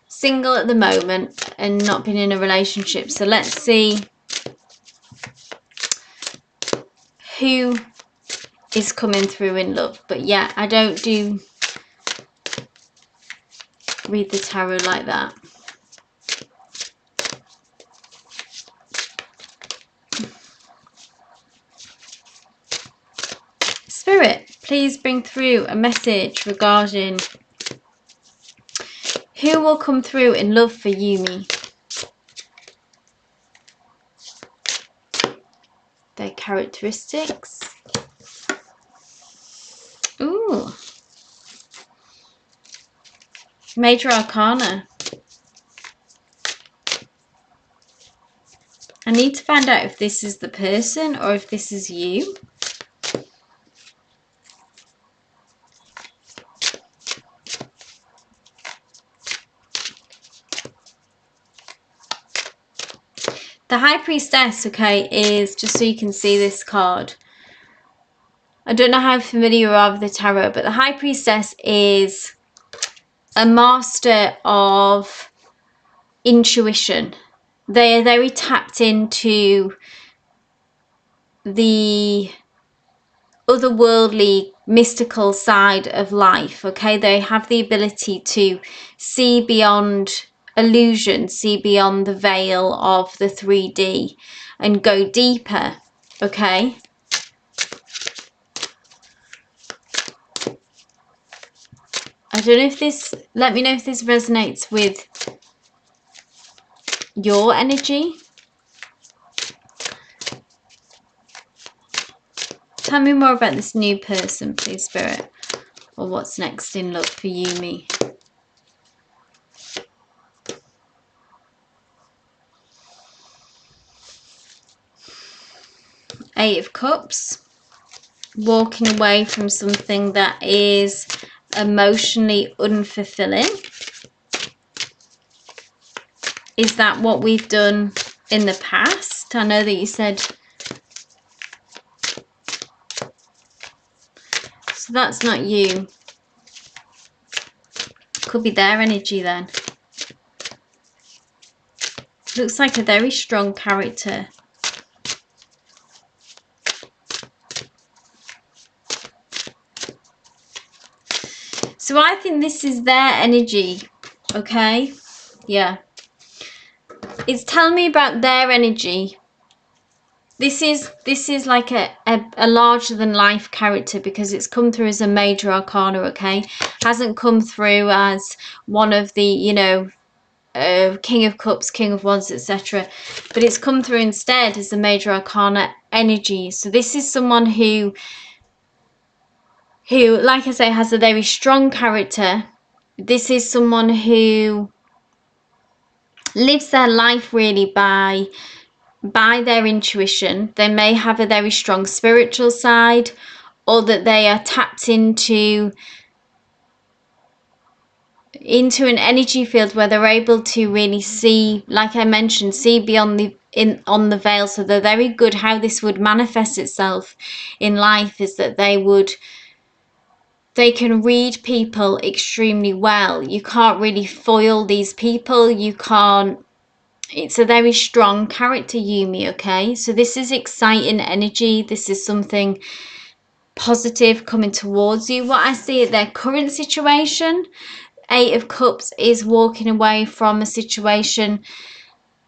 single at the moment and not been in a relationship. So let's see who is coming through in love. But yeah, I don't read the tarot like that. Spirit, please bring through a message regarding who will come through in love for Yumi. Their characteristics. Ooh. Major Arcana. I need to find out if this is the person or if this is you. The High Priestess, okay, is, just so you can see this card. I don't know how familiar you are with the tarot, but the High Priestess is a master of intuition. They are very tapped into the otherworldly, mystical side of life, okay? They have the ability to see beyond illusion, see beyond the veil of the 3D and go deeper, okay? I don't know if this, let me know if this resonates with your energy. Tell me more about this new person, please, Spirit, or what's next in love for Yumi. Eight of Cups. Walking away from something that is emotionally unfulfilling. Is that what we've done in the past? I know that you said... So that's not you. Could be their energy then. Looks like a very strong character. So I think this is their energy, okay? Yeah. It's telling me about their energy. This is like a larger than life character because it's come through as a major arcana, okay? Hasn't come through as one of the, you know, King of Cups, King of Wands, etc. But it's come through instead as a major arcana energy. So this is someone who, like I say, has a very strong character. This is someone who lives their life really by their intuition. They may have a very strong spiritual side, or that they are tapped into an energy field where they're able to really see, like I mentioned, see beyond on the veil. So they're very good. How this would manifest itself in life is that they can read people extremely well. You can't really foil these people. You can't. It's a very strong character, Yumi, okay? So this is exciting energy. This is something positive coming towards you. What I see at their current situation, Eight of Cups, is walking away from a situation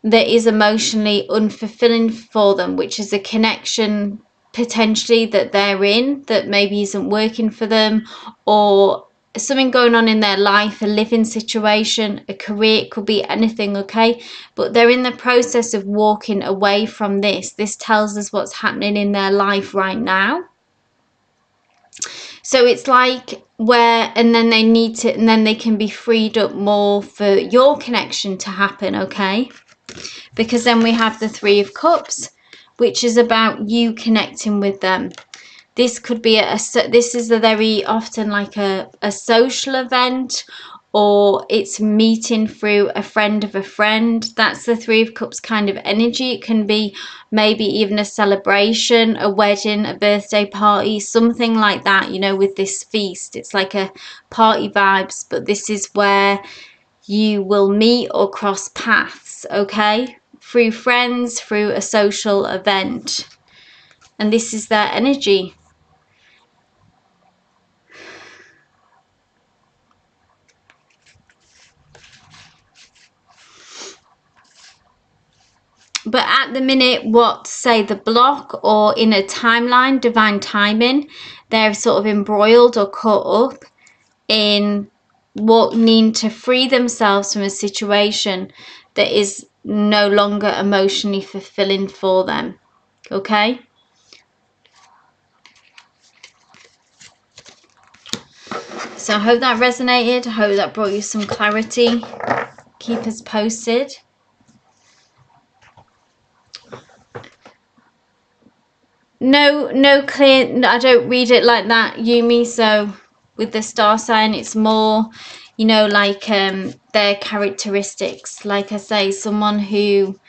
that is emotionally unfulfilling for them, which is a connection potentially that they're in that maybe isn't working for them, or something going on in their life, a living situation, a career, it could be anything, okay? But they're in the process of walking away from this. This tells us what's happening in their life right now. So it's like where, and then they need to, and then they can be freed up more for your connection to happen, okay? Because then we have the Three of Cups, which is about you connecting with them. This could be this is a very often like a social event, or it's meeting through a friend of a friend. That's the Three of Cups kind of energy. It can be maybe even a celebration, a wedding, a birthday party, something like that, you know, with this feast. It's like a party vibes, but this is where you will meet or cross paths, okay? Through friends, through a social event. And this is their energy. But at the minute, what say the block or in a timeline, divine timing, they're sort of embroiled or caught up in what need to free themselves from a situation that is no longer emotionally fulfilling for them. Okay? So I hope that resonated. I hope that brought you some clarity. Keep us posted. No clear, I don't read it like that, Yumi. So with the star sign, it's more, you know, like their characteristics. Like I say, someone who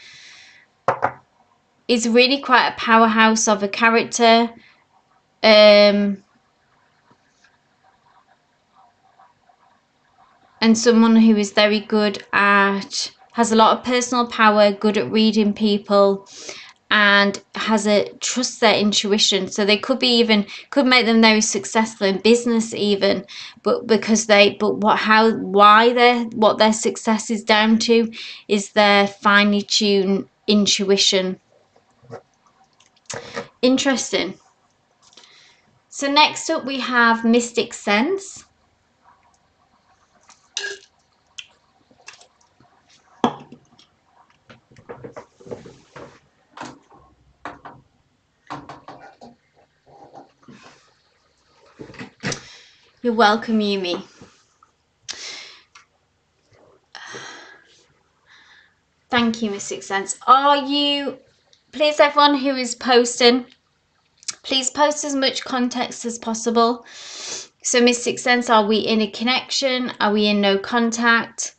is really quite a powerhouse of a character. And someone who is very good at, has a lot of personal power, good at reading people, and trusts their intuition. So they could make them very successful in business even, but what their success is down to is their finely tuned intuition. Interesting. So next up we have Mystic Sense. You're welcome, Yumi. Thank you, Mystic Sense. Please, everyone who is posting, please post as much context as possible. So Mystic Sense, are we in a connection? Are we in no contact?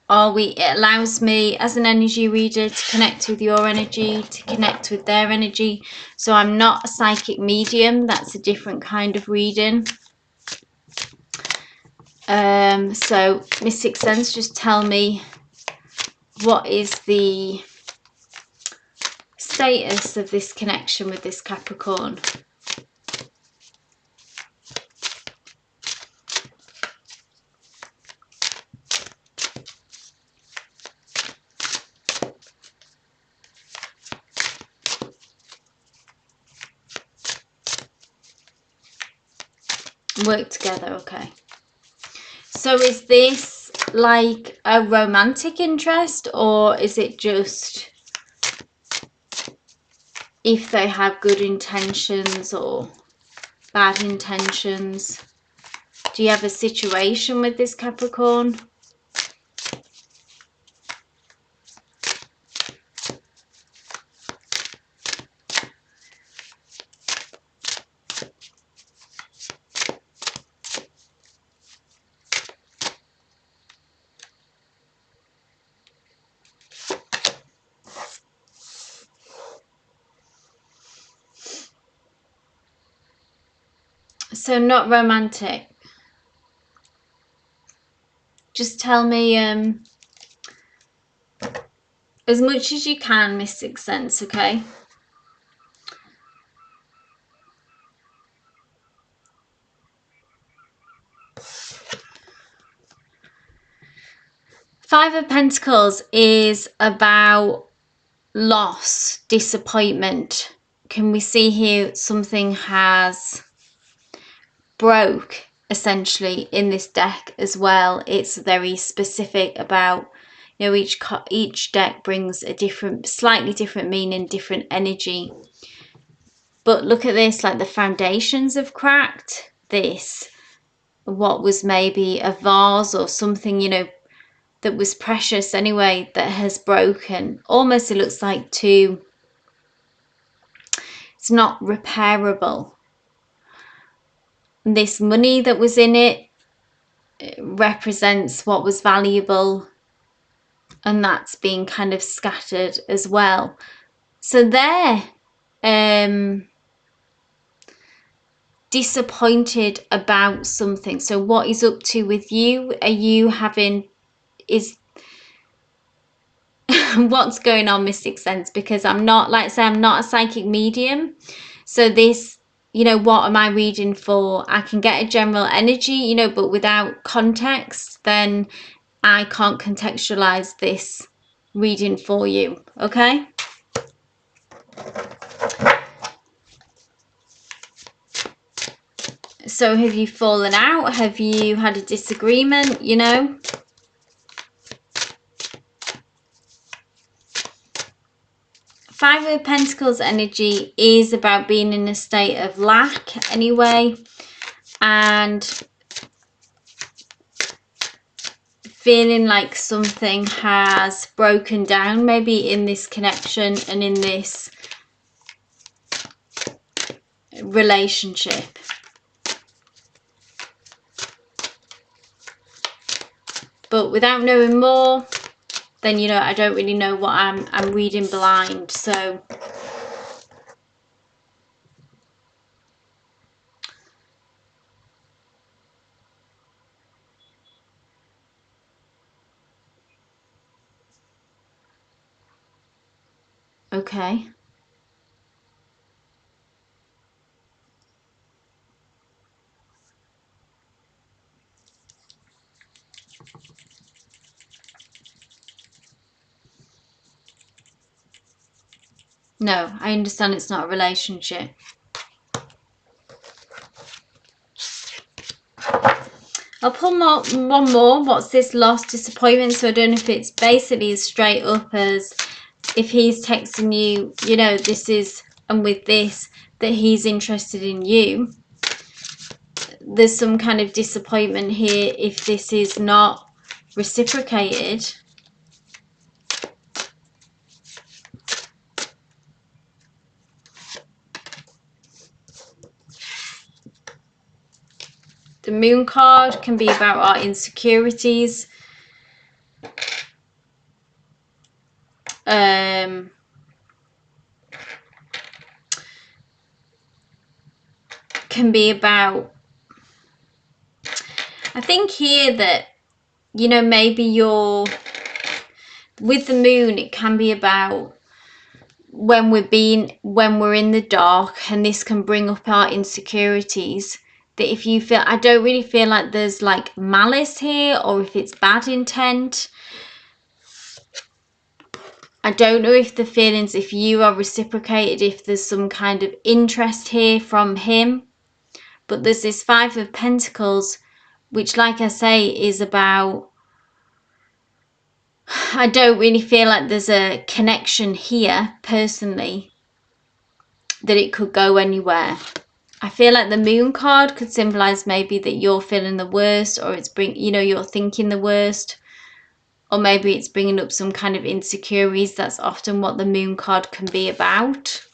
It allows me as an energy reader to connect with your energy, to connect with their energy. So I'm not a psychic medium. That's a different kind of reading. So Mystic Sense, just tell me, what is the status of this connection with this Capricorn? Work together, okay. So is this like a romantic interest, or is it just if they have good intentions or bad intentions? Do you have a situation with this Capricorn? So not romantic. Just tell me as much as you can, Mystic Sense, okay? Five of Pentacles is about loss, disappointment. Can we see here something has broke essentially in this deck as well? It's very specific about, you know, each deck brings a different, slightly different meaning, different energy. But look at this, like the foundations have cracked. This, what was maybe a vase or something, you know, that was precious anyway, that has broken. Almost it looks like it's not repairable. This money that was in it represents what was valuable, and that's being kind of scattered as well. So they're disappointed about something. So what is up to with you? Are you having, is what's going on, Mystic Sense? Because I'm not, like I say, I'm not a psychic medium. So this, you know, what am I reading for? I can get a general energy, you know, but without context, then I can't contextualize this reading for you, okay? So have you fallen out? Have you had a disagreement, you know? Five of Pentacles energy is about being in a state of lack anyway, and feeling like something has broken down maybe in this connection and in this relationship. But without knowing more, then, you know, I don't really know what I'm reading blind. So okay. No, I understand it's not a relationship. I'll pull one more. What's this lost disappointment? So I don't know if it's basically as straight up as if he's texting you, you know, this is, and with this, that he's interested in you. There's some kind of disappointment here if this is not reciprocated. The Moon card can be about our insecurities. Can be about, I think here that, you know, maybe you're, with the Moon, it can be about when we're in the dark, and this can bring up our insecurities. That if you feel, I don't really feel like there's like malice here, or if it's bad intent. I don't know if the feelings, if you are reciprocated, if there's some kind of interest here from him. But there's this Five of Pentacles, which, like I say, is about, I don't really feel like there's a connection here, personally, that it could go anywhere. I feel like the Moon card could symbolize maybe that you're feeling the worst, or it's you know, you're thinking the worst, or maybe it's bringing up some kind of insecurities. That's often what the Moon card can be about.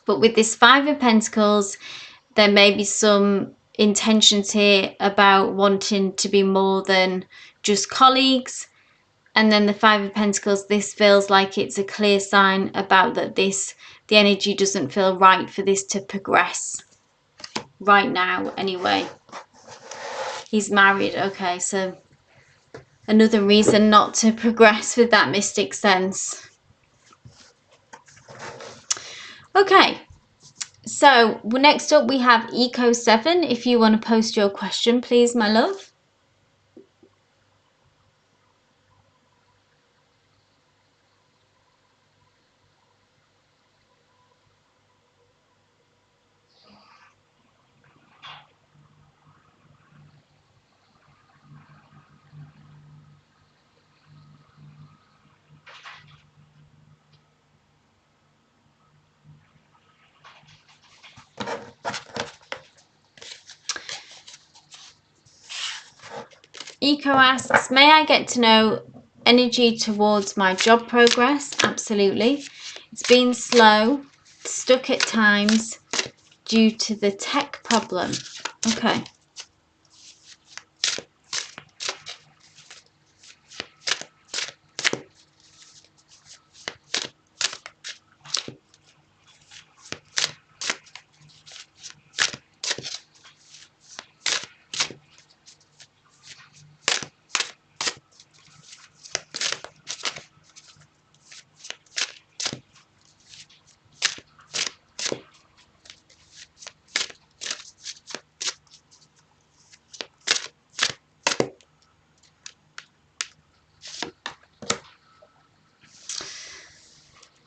But with this Five of Pentacles, there may be some intentions here about wanting to be more than just colleagues, And then the Five of Pentacles, this feels like it's a clear sign about that the energy doesn't feel right for this to progress right now anyway. He's married. Okay, so another reason not to progress with that mystic sense. Okay, so next up we have Eco7. If you want to post your question, please, my love. Eco asks, may I get to know energy towards my job progress? Absolutely. It's been slow, stuck at times due to the tech problem. Okay.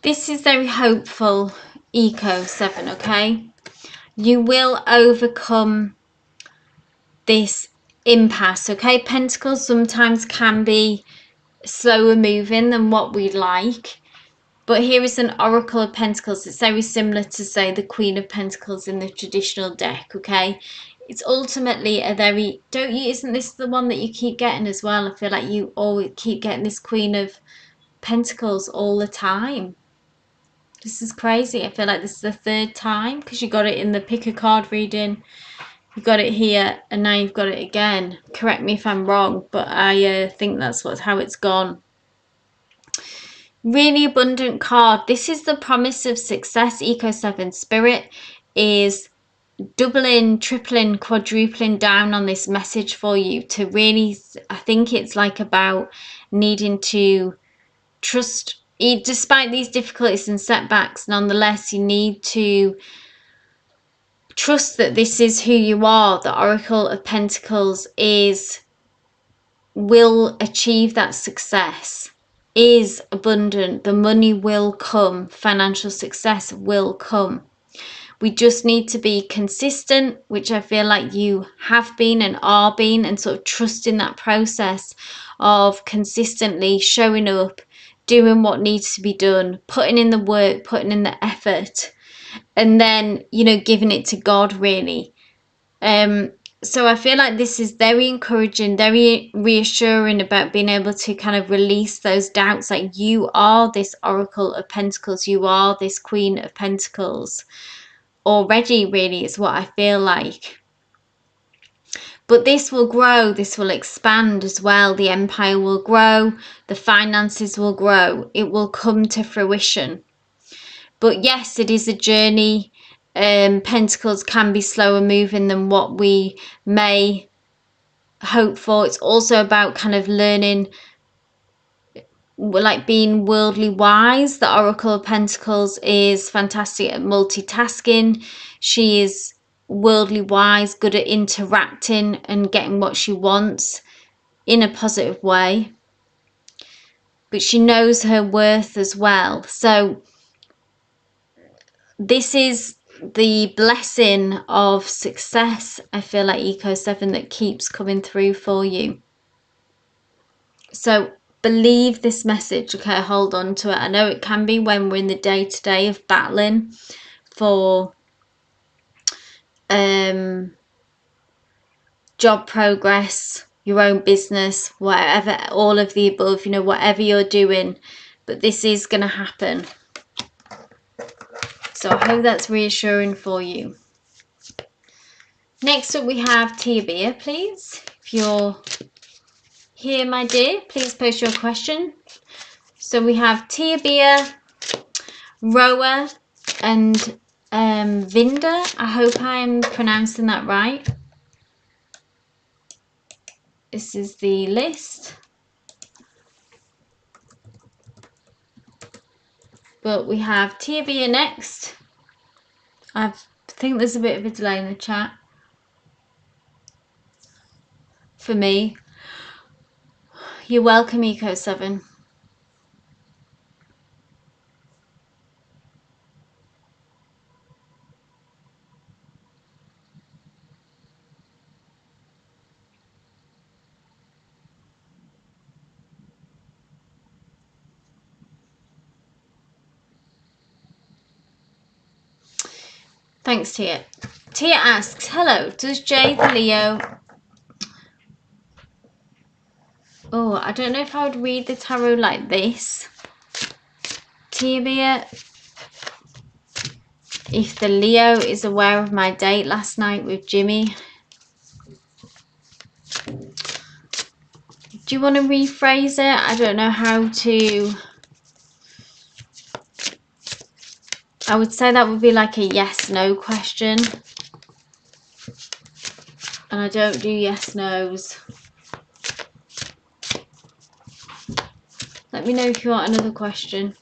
This is very hopeful, Eco7, okay? You will overcome this impasse, okay? Pentacles sometimes can be slower moving than what we'd like. But here is an Oracle of Pentacles. It's very similar to, say, the Queen of Pentacles in the traditional deck, okay? It's ultimately a very... isn't this the one that you keep getting as well? I feel like you always keep getting this Queen of Pentacles all the time. This is crazy. I feel like this is the third time because you got it in the pick a card reading. You got it here and now you've got it again. Correct me if I'm wrong, but I think that's how it's gone. Really abundant card. This is the promise of success. Eco7 Spirit is doubling, tripling, quadrupling down on this message for you to really, I think it's like about needing to trust, despite these difficulties and setbacks, nonetheless, you need to trust that this is who you are. The Oracle of Pentacles will achieve that success, is abundant. The money will come. Financial success will come. We just need to be consistent, which I feel like you have been and are being, and sort of trusting that process of consistently showing up, doing what needs to be done, putting in the work, putting in the effort, and then, you know, giving it to God, really. So I feel like this is very encouraging, very reassuring about being able to kind of release those doubts. Like, you are this Oracle of Pentacles, you are this Queen of Pentacles already, really, is what I feel like. But this will grow, this will expand as well. The empire will grow, the finances will grow, it will come to fruition. But yes, it is a journey. Pentacles can be slower moving than what we may hope for. It's also about kind of learning, like being worldly wise. The Oracle of Pentacles is fantastic at multitasking. She is worldly wise, good at interacting and getting what she wants in a positive way. But she knows her worth as well. So this is the blessing of success, I feel like, Eco7, that keeps coming through for you. So believe this message, okay? Hold on to it. I know it can be when we're in the day-to-day of battling for job progress, your own business, whatever, all of the above, you know, whatever you're doing. But this is going to happen. So I hope that's reassuring for you. Next up we have Tia Bea, please, if you're here, my dear? Please post your question. So we have Tia Bia, Roa, and Vinda. I hope I'm pronouncing that right. This is the list. But we have Tia Bia next. I think there's a bit of a delay in the chat for me. You're welcome, Eco7. Thanks, Tia. Tia asks, hello, does Jay the Leo... Oh, I don't know if I would read the tarot like this. Tia Bia, if the Leo is aware of my date last night with Jimmy. Do you want to rephrase it? I don't know how to... I would say that would be like a yes-no question. And I don't do yes-nos. Let me know if you want another question.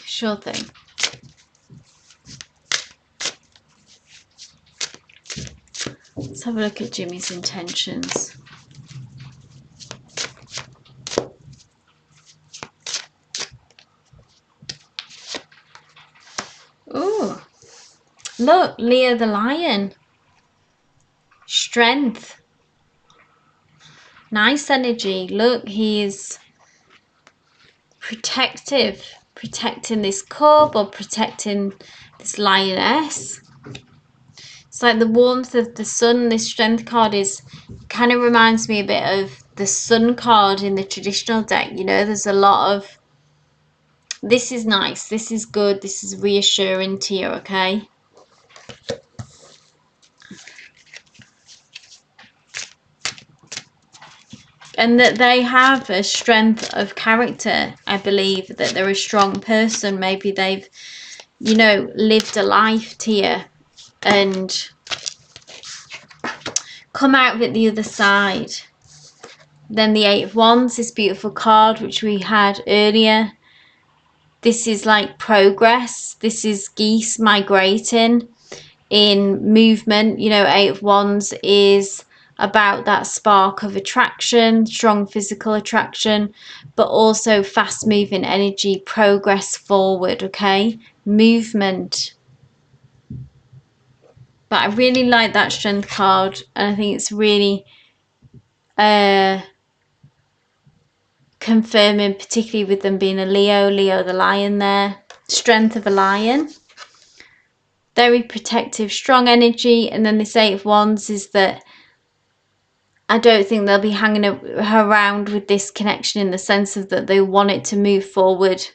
Sure thing. Let's have a look at Jimmy's intentions. Ooh, look, Leo the Lion. Strength. Nice energy. Look, he's protective. Protecting this cub or protecting this lioness. It's like the warmth of the sun. This strength card is kind of reminds me a bit of the sun card in the traditional deck. You know, there's a lot of... This is nice. This is good. This is reassuring to you, okay? And that they have a strength of character, I believe, that they're a strong person. Maybe they've, you know, lived a life to you and come out of it the other side. Then the Eight of Wands, this beautiful card which we had earlier. This is like progress. This is geese migrating in movement. You know, Eight of Wands is about that spark of attraction, strong physical attraction, but also fast moving energy, progress forward, okay? Movement. But I really like that strength card, and I think it's really confirming, particularly with them being a Leo the lion there. Strength of a lion. Very protective, strong energy. And then this Eight of Wands is that I don't think they'll be hanging around with this connection in the sense of that they want it to move forward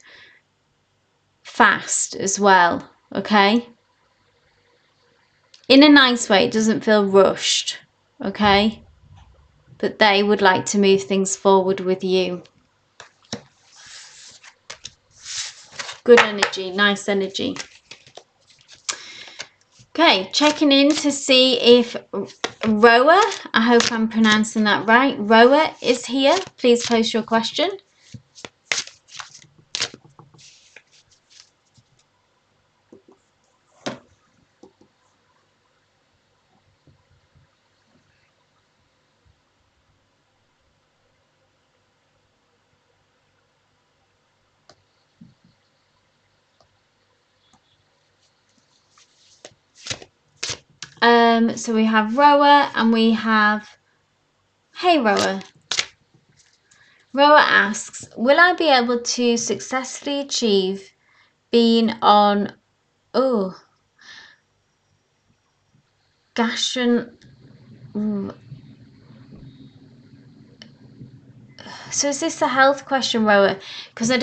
fast as well, okay? In a nice way, it doesn't feel rushed, okay? But they would like to move things forward with you. Good energy, nice energy. Okay, checking in to see if Roa, I hope I'm pronouncing that right, Roa is here. Please post your question. So we have Roa and we have, hey Roa. Roa asks, will I be able to successfully achieve been on, oh, gastron. So is this a health question, Roa? Because I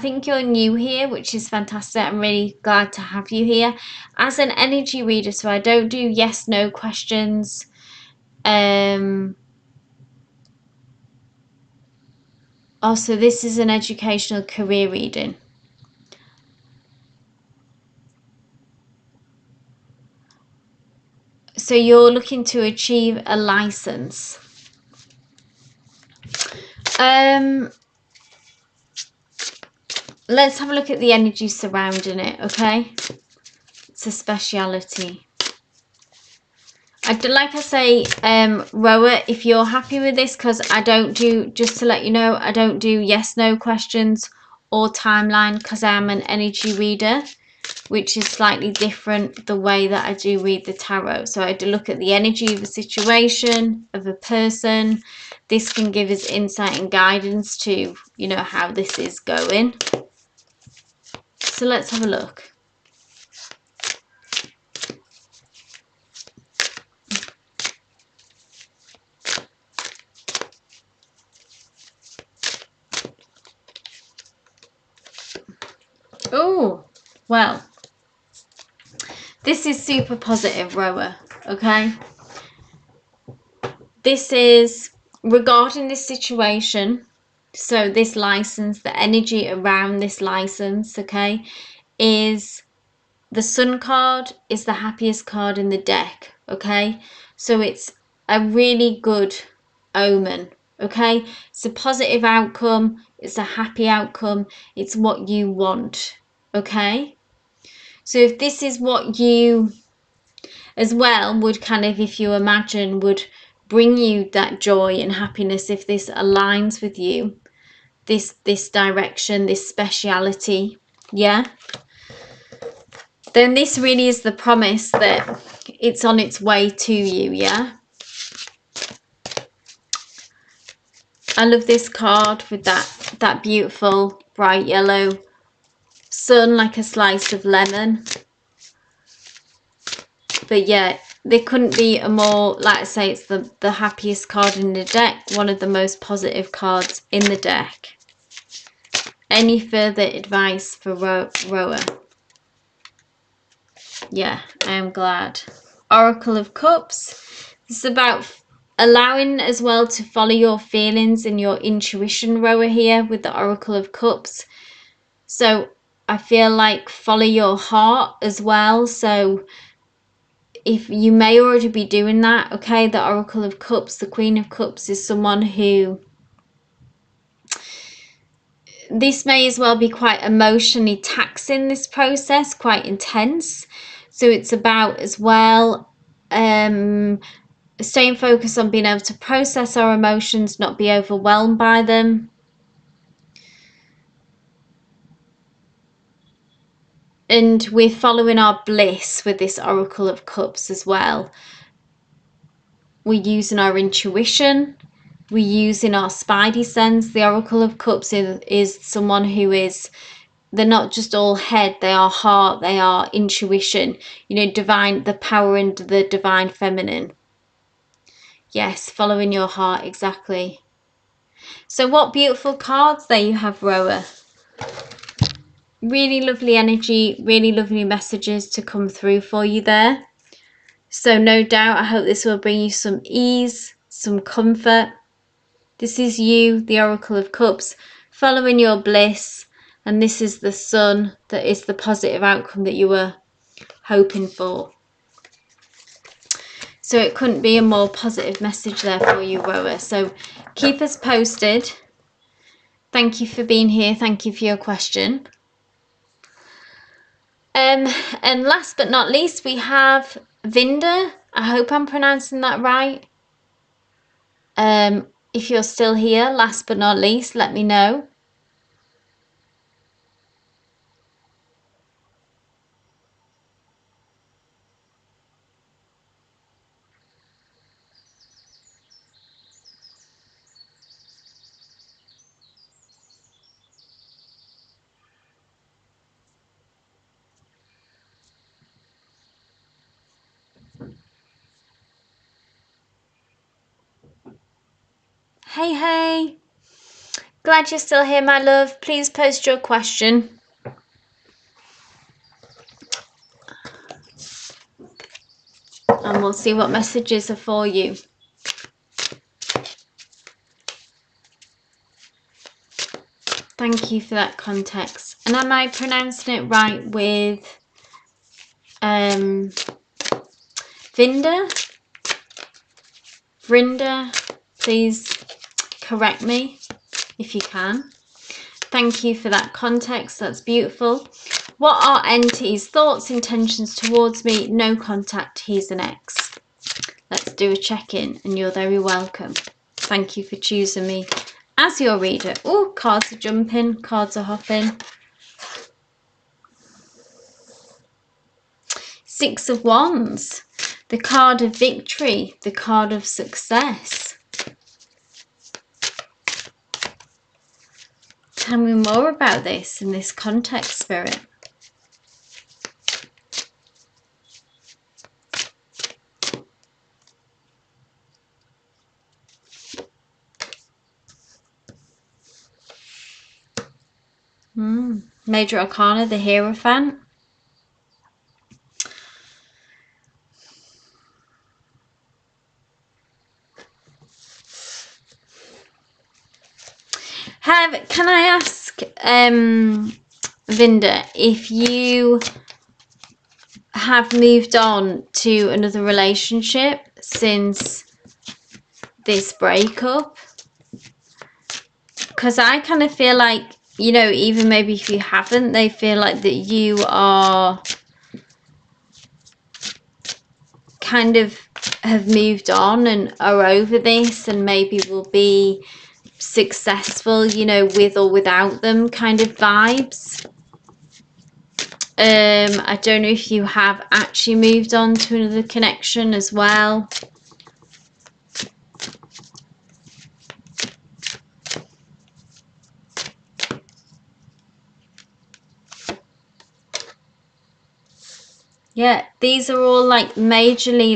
think you're new here, which is fantastic. I'm really glad to have you here as an energy reader. So I don't do yes, no questions. Also, this is an educational career reading. So you're looking to achieve a license. Let's have a look at the energy surrounding it, okay? It's a speciality. Like I say, Roa, if you're happy with this, because I don't do, just to let you know, I don't do yes, no questions or timeline, because I am an energy reader, which is slightly different the way that I do read the tarot. So I do look at the energy of a situation, of a person. This can give us insight and guidance to, you know, how this is going. So let's have a look. Oh, well, this is super positive, Roa, okay? This is regarding this situation. So this license, the energy around this license, okay, is the Sun card is the happiest card in the deck, okay? So it's a really good omen, okay? It's a positive outcome. It's a happy outcome. It's what you want, okay? So if this is what you as well would kind of, if you imagine, would bring you that joy and happiness, if this aligns with you, this direction, this speciality, yeah, then this really is the promise that it's on its way to you, yeah. I love this card with that beautiful bright yellow sun, like a slice of lemon. But yeah, there couldn't be a more, like I say, it's the happiest card in the deck, one of the most positive cards in the deck. Any further advice for Roa? Yeah, I am glad. Oracle of Cups. This is about allowing as well to follow your feelings and your intuition, Roa, here with the Oracle of Cups. So I feel like follow your heart as well. So if you may already be doing that, okay, the Oracle of Cups, the Queen of Cups is someone who, this may as well be quite emotionally taxing, this process, quite intense. So it's about as well staying focused on being able to process our emotions, not be overwhelmed by them. And we're following our bliss with this Oracle of Cups as well. We're using our intuition. We're using our spidey sense. The Oracle of Cups is someone who is, they're not just all head, they are heart, they are intuition, you know, divine, the power and the divine feminine. Yes, following your heart, exactly. So what beautiful cards there you have, Roa. Really lovely energy, really lovely messages to come through for you there. So no doubt, I hope this will bring you some ease, some comfort. This is you, the Oracle of Cups, following your bliss. And this is the Sun, that is the positive outcome that you were hoping for. So it couldn't be a more positive message there for you, Roa. So keep us posted. Thank you for being here. Thank you for your question. And last but not least, we have Vinda. I hope I'm pronouncing that right. If you're still here, last but not least, let me know. Hey, hey. Glad you're still here, my love. Please post your question. And we'll see what messages are for you. Thank you for that context. And am I pronouncing it right with Vinda? Vrinda? Please correct me if you can. Thank you for that context. That's beautiful. What are entities' thoughts, intentions towards me? No contact. He's an ex. Let's do a check-in, and you're very welcome. Thank you for choosing me as your reader. Oh, cards are jumping, cards are hopping. Six of Wands, the card of victory, the card of success. Tell me more about this in this context, Spirit. Major Arcana, the Hierophant. Can I ask, Vinda, if you have moved on to another relationship since this breakup? Because I kind of feel like, you know, even maybe if you haven't, they feel like that you are kind of have moved on and are over this and maybe will be successful, you know, with or without them kind of vibes. I don't know if you have actually moved on to another connection as well. Yeah, these are all like majorly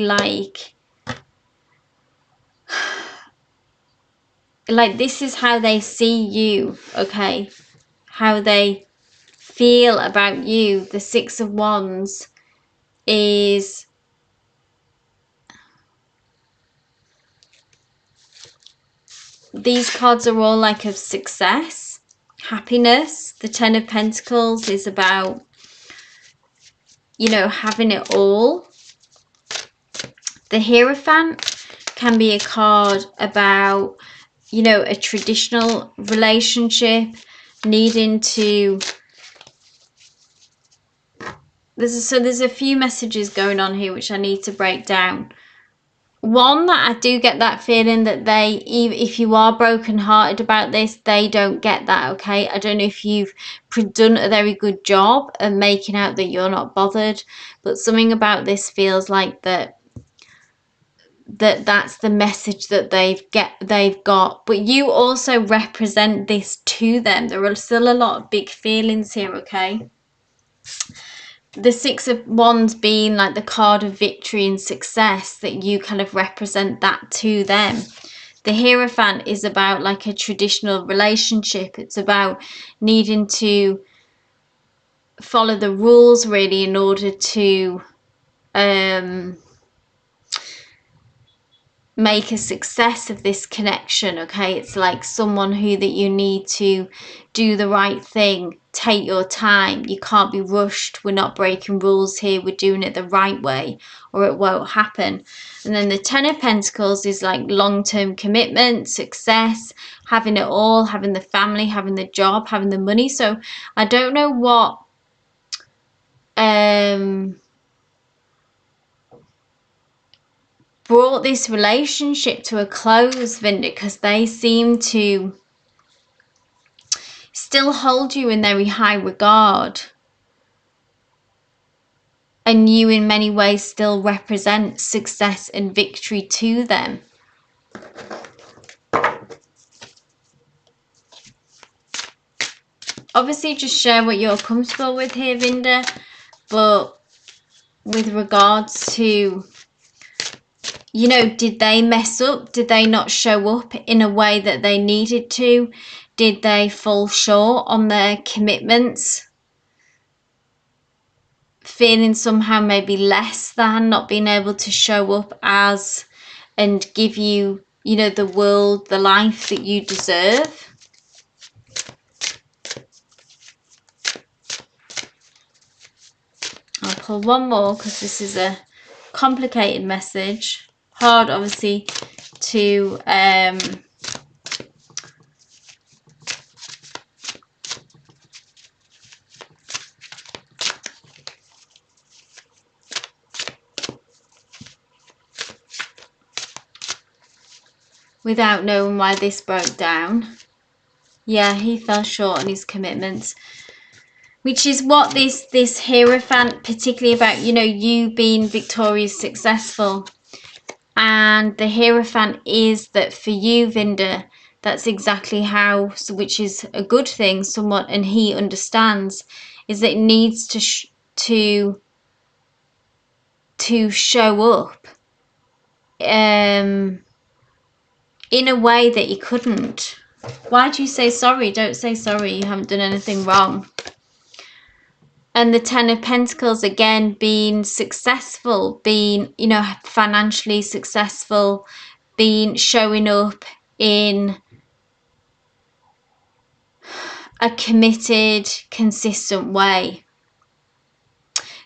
like this is how they see you, okay? How they feel about you. The Six of Wands is these cards are all like of success, happiness. The Ten of Pentacles is about, you know, having it all. The Hierophant can be a card about, you know, a traditional relationship, needing to... There's a few messages going on here which I need to break down. One, that I do get that feeling that they, even if you are brokenhearted about this, they don't get that, okay? I don't know if you've done a very good job of making out that you're not bothered, but something about this feels like that's the message that they've got. But you also represent this to them. There are still a lot of big feelings here, okay? The Six of Wands being like the card of victory and success, that you kind of represent that to them. The Hierophant is about like a traditional relationship. It's about needing to follow the rules really in order to make a success of this connection, okay? It's like someone that you need to do the right thing, take your time, you can't be rushed, we're not breaking rules here, we're doing it the right way or it won't happen. And then the Ten of Pentacles is like long-term commitment, success, having it all, having the family, having the job, having the money. So I don't know what brought this relationship to a close, Vinda, because they seem to still hold you in very high regard, and you in many ways still represent success and victory to them. Obviously just share what you're comfortable with here, Vinda, but with regards to you know, did they mess up? Did they not show up in a way that they needed to? Did they fall short on their commitments? Feeling somehow maybe less than, not being able to show up as and give you, you know, the world, the life that you deserve. I'll pull one more because this is a complicated message. Hard, obviously, to without knowing why this broke down. Yeah, he fell short on his commitments, which is what this Hierophant, particularly about, you know, you being victorious, successful. And the Hierophant is that for you, Vinda, that's exactly how, which is a good thing somewhat, and he understands, is that it needs to show up in a way that he couldn't. Why do you say sorry? Don't say sorry. You haven't done anything wrong. And the Ten of Pentacles, again, being successful, being, you know, financially successful, being showing up in a committed, consistent way.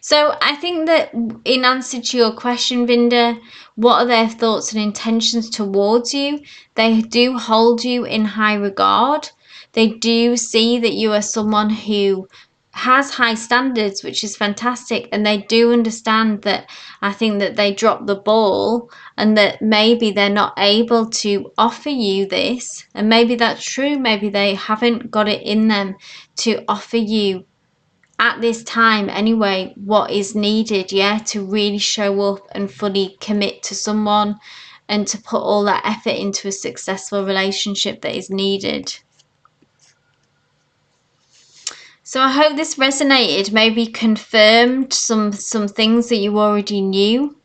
So I think that in answer to your question, Vinda, what are their thoughts and intentions towards you? They do hold you in high regard. They do see that you are someone who has high standards, which is fantastic. And they do understand that I think that they dropped the ball and that maybe they're not able to offer you this. And maybe that's true. Maybe they haven't got it in them to offer you at this time anyway what is needed, yeah, to really show up and fully commit to someone and to put all that effort into a successful relationship that is needed. So I hope this resonated, maybe confirmed some things that you already knew.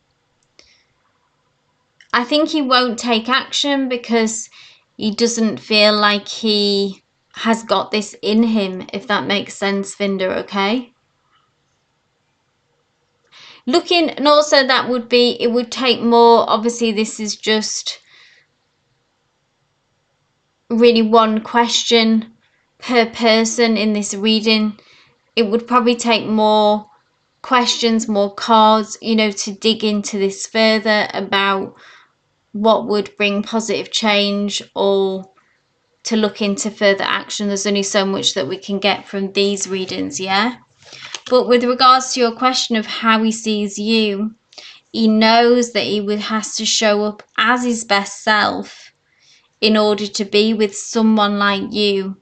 I think he won't take action because he doesn't feel like he has got this in him, if that makes sense, Vinda, okay? Looking, and also that would be, it would take more, obviously this is just really one question per person in this reading. It would probably take more questions, more cards, you know, to dig into this further about what would bring positive change or to look into further action. There's only so much that we can get from these readings, yeah? But with regards to your question of how he sees you, he knows that he has to show up as his best self in order to be with someone like you.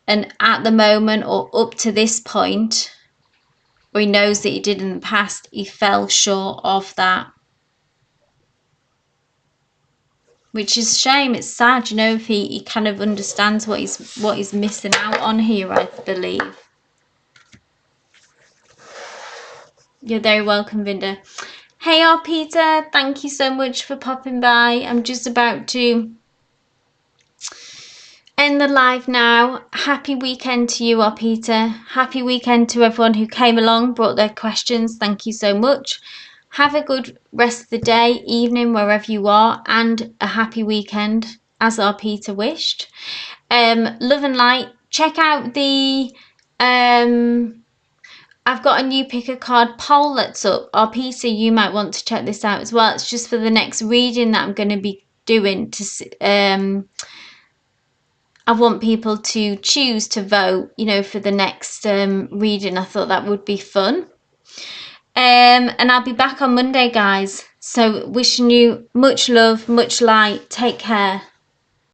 And at the moment, or up to this point, or he knows that he did in the past, he fell short of that. Which is a shame. It's sad, you know, if he kind of understands what he's missing out on here, I believe. You're very welcome, Vinda. Hey, Peter, thank you so much for popping by. I'm just about to end the live now. Happy weekend to you, Peter. Happy weekend to everyone who came along, brought their questions. Thank you so much. Have a good rest of the day, evening, wherever you are, and a happy weekend, as our Peter wished. Love and light. Check out the I've got a new pick a card poll that's up. Our Peter, you might want to check this out as well. It's just for the next reading that I'm going to be doing. I want people to choose to vote, you know, for the next reading. I thought that would be fun. And I'll be back on Monday, guys. So wishing you much love, much light. Take care.